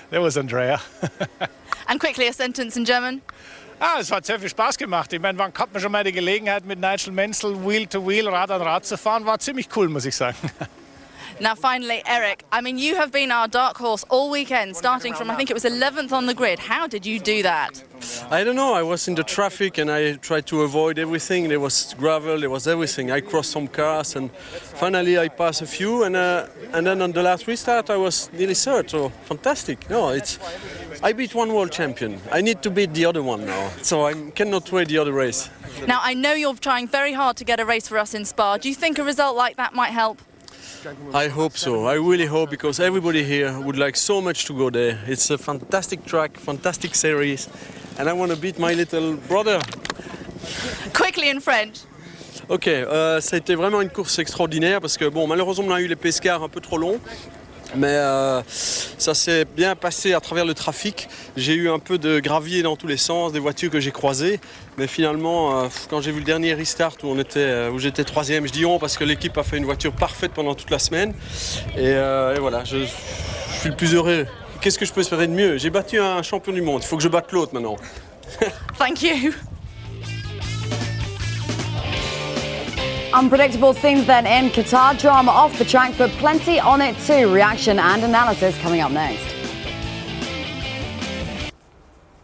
there was Andrea. And quickly, a sentence in German. Es hat sehr viel Spaß gemacht. Ich meine, wann hat man schon mal die Gelegenheit, mit Nigel Mansell Wheel to Wheel, Rad an Rad zu fahren? War ziemlich cool, muss ich sagen. Now, finally, Eric, I mean, you have been our dark horse all weekend, starting from, I think it was 11th on the grid. How did you do that? I don't know. I was in the traffic and I tried to avoid everything. There was gravel, there was everything. I crossed some cars and finally I passed a few. And then on the last restart, I was nearly third. So fantastic. No, I beat one world champion. I need to beat the other one now. So I cannot wait the other race. Now, I know you're trying very hard to get a race for us in Spa. Do you think a result like that might help? I hope so. I really hope, because everybody here would like so much to go there. It's a fantastic track, fantastic series, and I want to beat my little brother. Quickly in French. Ok, ça a été vraiment une course extraordinaire parce que bon, malheureusement on a eu les pescars un peu trop longs. Mais ça s'est bien passé à travers le trafic. J'ai eu un peu de gravier dans tous les sens, des voitures que j'ai croisées. Mais finalement, quand j'ai vu le dernier restart où j'étais 3e, je dis on parce que l'équipe a fait une voiture parfaite pendant toute la semaine. Et voilà, je suis le plus heureux. Qu'est-ce que je peux espérer de mieux? J'ai battu un champion du monde, il faut que je batte l'autre maintenant. Thank you. Unpredictable scenes then in Qatar. Drama off the track, but plenty on it too. Reaction and analysis coming up next.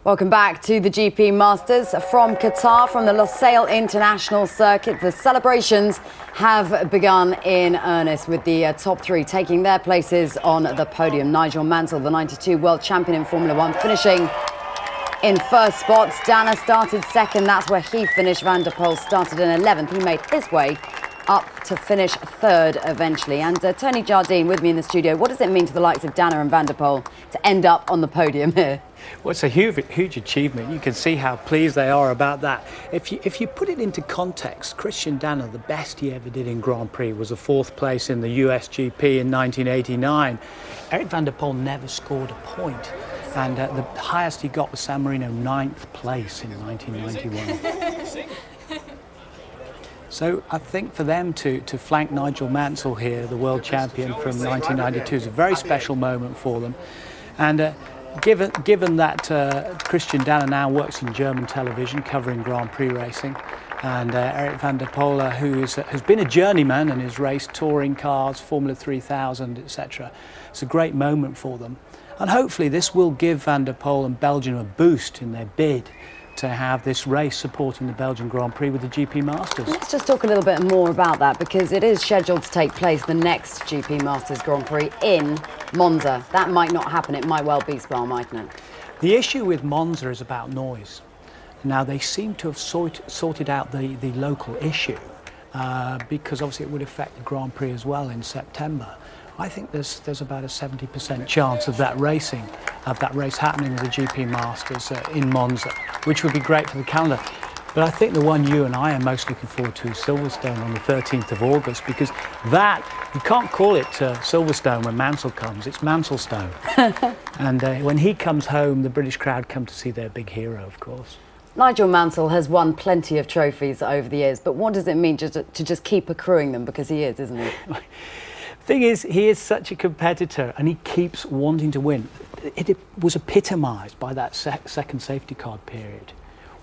Welcome back to the GP Masters from Qatar, from the Losail International Circuit. The celebrations have begun in earnest, with the top 3 taking their places on the podium. Nigel Mansell, the 92 world champion in Formula 1, finishing in first spot. Danner started second, that's where he finished. Van der Poel started in 11th. He made his way up to finish third eventually. And Tony Jardine with me in the studio. What does it mean to the likes of Danner and Van der Poel to end up on the podium here? Well, it's a huge achievement. You can see how pleased they are about that. If you put it into context, Christian Danner, the best he ever did in Grand Prix was a 4th place in the US GP in 1989. Eric Van der Poel never scored a point. And the highest he got was San Marino, 9th place in 1991. So I think for them to flank Nigel Mansell here, the world champion from 1992, is a very special moment for them. And given that Christian Danner now works in German television covering Grand Prix racing, and Eric Van der Poel, who has been a journeyman and has raced touring cars, Formula 3000, etc. It's a great moment for them. And hopefully this will give Van der Poel and Belgium a boost in their bid to have this race supporting the Belgian Grand Prix with the GP Masters. Let's just talk a little bit more about that, because it is scheduled to take place, the next GP Masters Grand Prix, in Monza. That might not happen. It might well be Spa, mightn't it? The issue with Monza is about noise. Now, they seem to have sorted out the local issue, because obviously it would affect the Grand Prix as well in September. I think there's about a 70% chance of that race happening with the GP Masters in Monza, which would be great for the calendar. But I think the one you and I are most looking forward to is Silverstone on the 13th of August, because that, you can't call it Silverstone when Mansell comes, it's Mansellstone. And when he comes home, the British crowd come to see their big hero, of course. Nigel Mansell has won plenty of trophies over the years, but what does it mean to just keep accruing them? Because he is, isn't he? Thing is, he is such a competitor and he keeps wanting to win. It was epitomised by that second safety car period,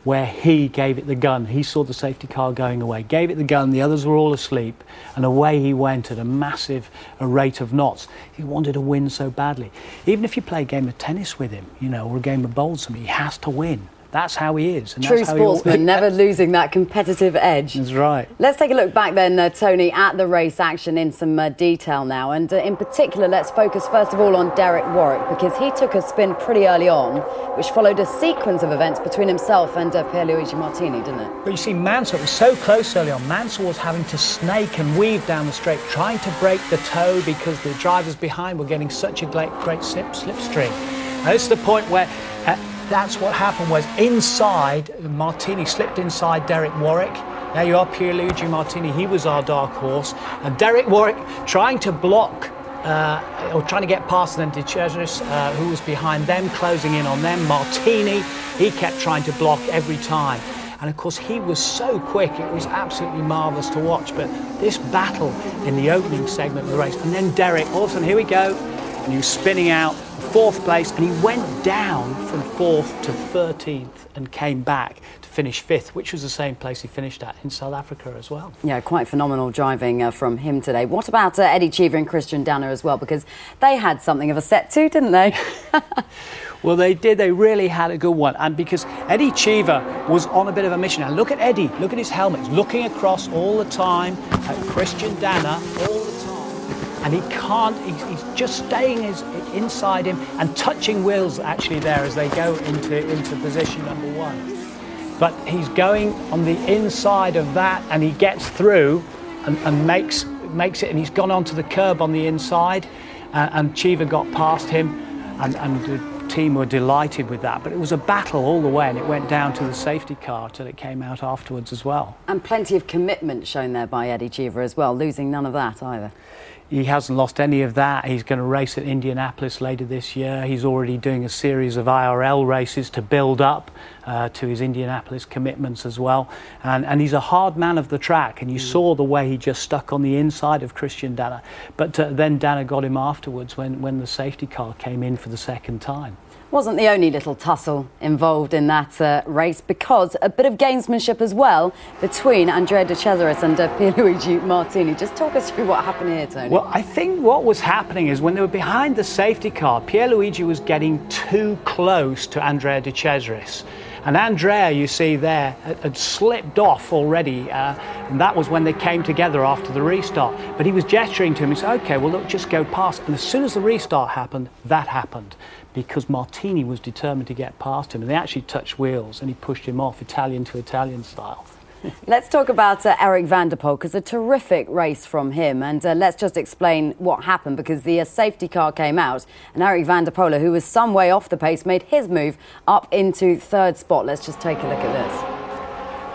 where he gave it the gun. He saw the safety car going away, gave it the gun, the others were all asleep, and away he went at a massive rate of knots. He wanted to win so badly. Even if you play a game of tennis with him, you know, or a game of bowls with him, he has to win. That's how he is. And True sportsman, never losing that competitive edge. That's right. Let's take a look back then, Tony, at the race action in some detail now. And in particular, let's focus first of all on Derek Warwick, because he took a spin pretty early on, which followed a sequence of events between himself and Pierluigi Martini, didn't it? But you see, Mansell was so close early on. Mansell was having to snake and weave down the straight, trying to break the toe because the drivers behind were getting such a great slipstream. Now, this is the point where that's what happened, was inside, Martini slipped inside Derek Warwick. There you are, Pierluigi Martini, he was our dark horse. And Derek Warwick trying to block, or trying to get past them, De Cesaris, who was behind them, closing in on them. Martini, he kept trying to block every time. And of course, he was so quick, it was absolutely marvellous to watch. But this battle in the opening segment of the race, and then Derek, all of a sudden, here we go, and he was spinning out, fourth place, and he went down from 4th to 13th and came back to finish 5th, which was the same place he finished at in South Africa as well. Yeah, quite phenomenal driving from him today. What about Eddie Cheever and Christian Danner as well? Because they had something of a set too, didn't they? Well, they did. They really had a good one. And because Eddie Cheever was on a bit of a mission. Now, look at Eddie. Look at his helmet. He's looking across all the time at Christian Danner all the time. And he can't, he's just staying inside him and touching wheels actually there as they go into position number 1. But he's going on the inside of that, and he gets through and makes it, and he's gone onto the curb on the inside, and Cheever got past him, and the team were delighted with that. But it was a battle all the way, and it went down to the safety car till it came out afterwards as well. And plenty of commitment shown there by Eddie Cheever as well, losing none of that either. He hasn't lost any of that. He's going to race at Indianapolis later this year. He's already doing a series of IRL races to build up to his Indianapolis commitments as well. And he's a hard man of the track. And you saw the way he just stuck on the inside of Christian Danner. But then Danner got him afterwards when the safety car came in for the second time. Wasn't the only little tussle involved in that race, because a bit of gamesmanship as well between Andrea De Cesaris and Pierluigi Martini. Just talk us through what happened here, Tony. Well, I think what was happening is when they were behind the safety car, Pierluigi was getting too close to Andrea De Cesaris. And Andrea, you see there, had slipped off already, and that was when they came together after the restart. But he was gesturing to him, he said, OK, well, look, just go past. And as soon as the restart happened, that happened, because Martini was determined to get past him, and they actually touched wheels, and he pushed him off, Italian to Italian style. Let's talk about Eric van der Poel, because a terrific race from him. And let's just explain what happened, because the safety car came out and Eric van der Poel, who was some way off the pace, made his move up into 3rd spot. Let's just take a look at this.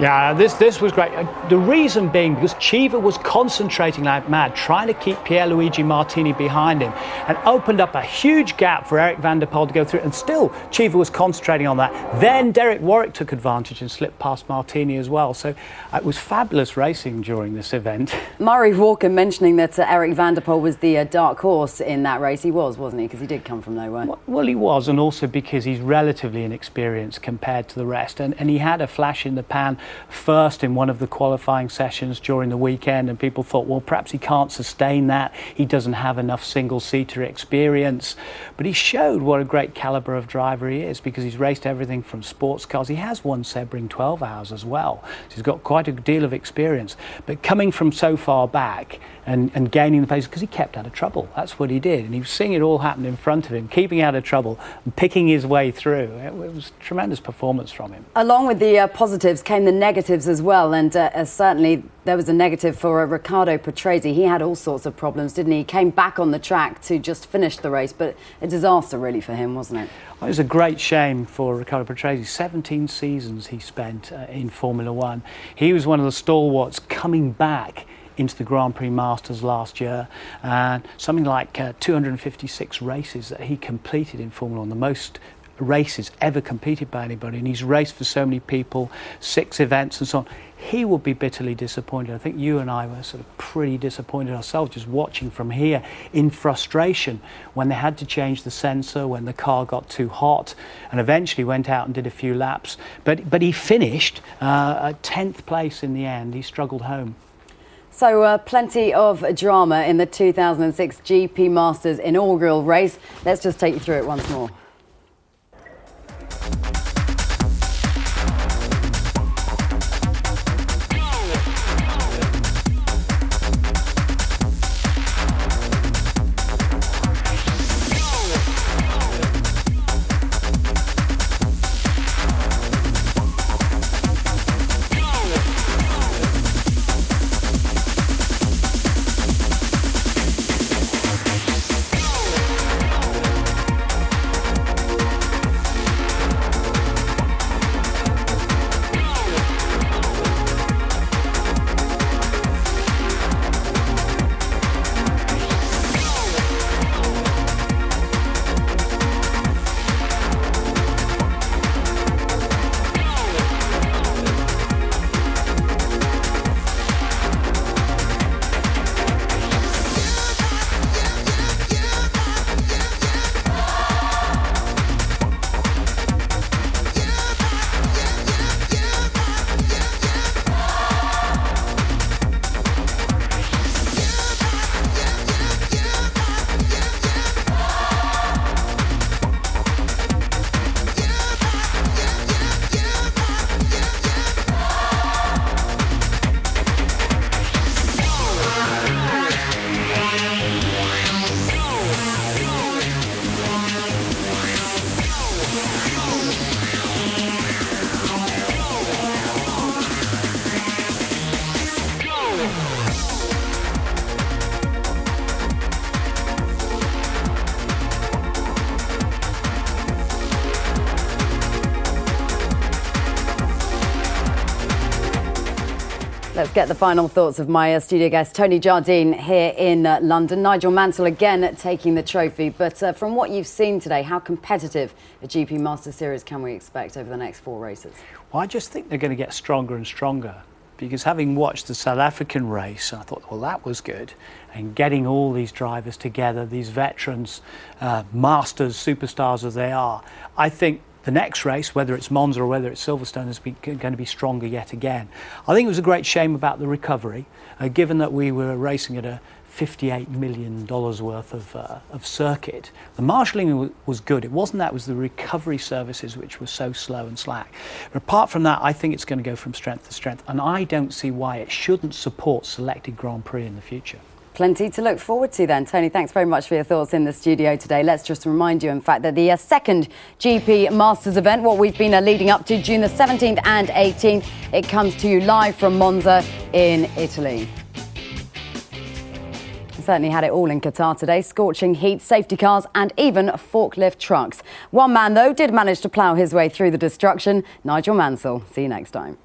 Yeah, this was great. The reason being because Cheever was concentrating like mad, trying to keep Pierluigi Martini behind him, and opened up a huge gap for Eric van der Poel to go through. And still, Cheever was concentrating on that. Then Derek Warwick took advantage and slipped past Martini as well. So it was fabulous racing during this event. Murray Walker mentioning that Eric van der Poel was the dark horse in that race. He was, wasn't he? Because he did come from nowhere. Well, he was, and also because he's relatively inexperienced compared to the rest. And he had a flash in the pan first in one of the qualifying sessions during the weekend, and people thought, well, perhaps he can't sustain that. He doesn't have enough single-seater experience. But he showed what a great calibre of driver he is, because he's raced everything from sports cars. He has won Sebring 12 Hours as well. So he's got quite a deal of experience. But coming from so far back and gaining the pace, because he kept out of trouble. That's what he did. And he was seeing it all happen in front of him, keeping out of trouble and picking his way through. It was a tremendous performance from him. Along with the positives came the negatives as well, and certainly there was a negative for Riccardo Patrese. He had all sorts of problems, didn't he? He came back on the track to just finish the race, but a disaster really for him, wasn't it? It was a great shame for Riccardo Patrese. 17 seasons he spent in Formula One. He was one of the stalwarts coming back into the Grand Prix Masters last year, and something like 256 races that he completed in Formula One, the most races ever competed by anybody, and he's raced for so many people, 6 events and so on. He will be bitterly disappointed. I think you and I were sort of pretty disappointed ourselves just watching from here in frustration when they had to change the sensor, when the car got too hot, and eventually went out and did a few laps. But he finished at 10th place in the end. He struggled home. So plenty of drama in the 2006 GP Masters inaugural race. Let's just take you through it once more. Let's get the final thoughts of my studio guest, Tony Jardine, here in London. Nigel Mansell again taking the trophy. But from what you've seen today, how competitive a GP Master Series can we expect over the next 4 races? Well, I just think they're going to get stronger and stronger, because having watched the South African race, I thought, well, that was good. And getting all these drivers together, these veterans, masters, superstars as they are, I think the next race, whether it's Monza or whether it's Silverstone, is going to be stronger yet again. I think it was a great shame about the recovery, given that we were racing at a $58 million worth of circuit. The marshalling was good. It wasn't that, it was the recovery services which were so slow and slack. But apart from that, I think it's going to go from strength to strength, and I don't see why it shouldn't support selected Grand Prix in the future. Plenty to look forward to then. Tony, thanks very much for your thoughts in the studio today. Let's just remind you, in fact, that the second GP Masters event, what we've been leading up to, June the 17th and 18th, it comes to you live from Monza in Italy. Certainly had it all in Qatar today. Scorching heat, safety cars and even forklift trucks. One man, though, did manage to plough his way through the destruction. Nigel Mansell. See you next time.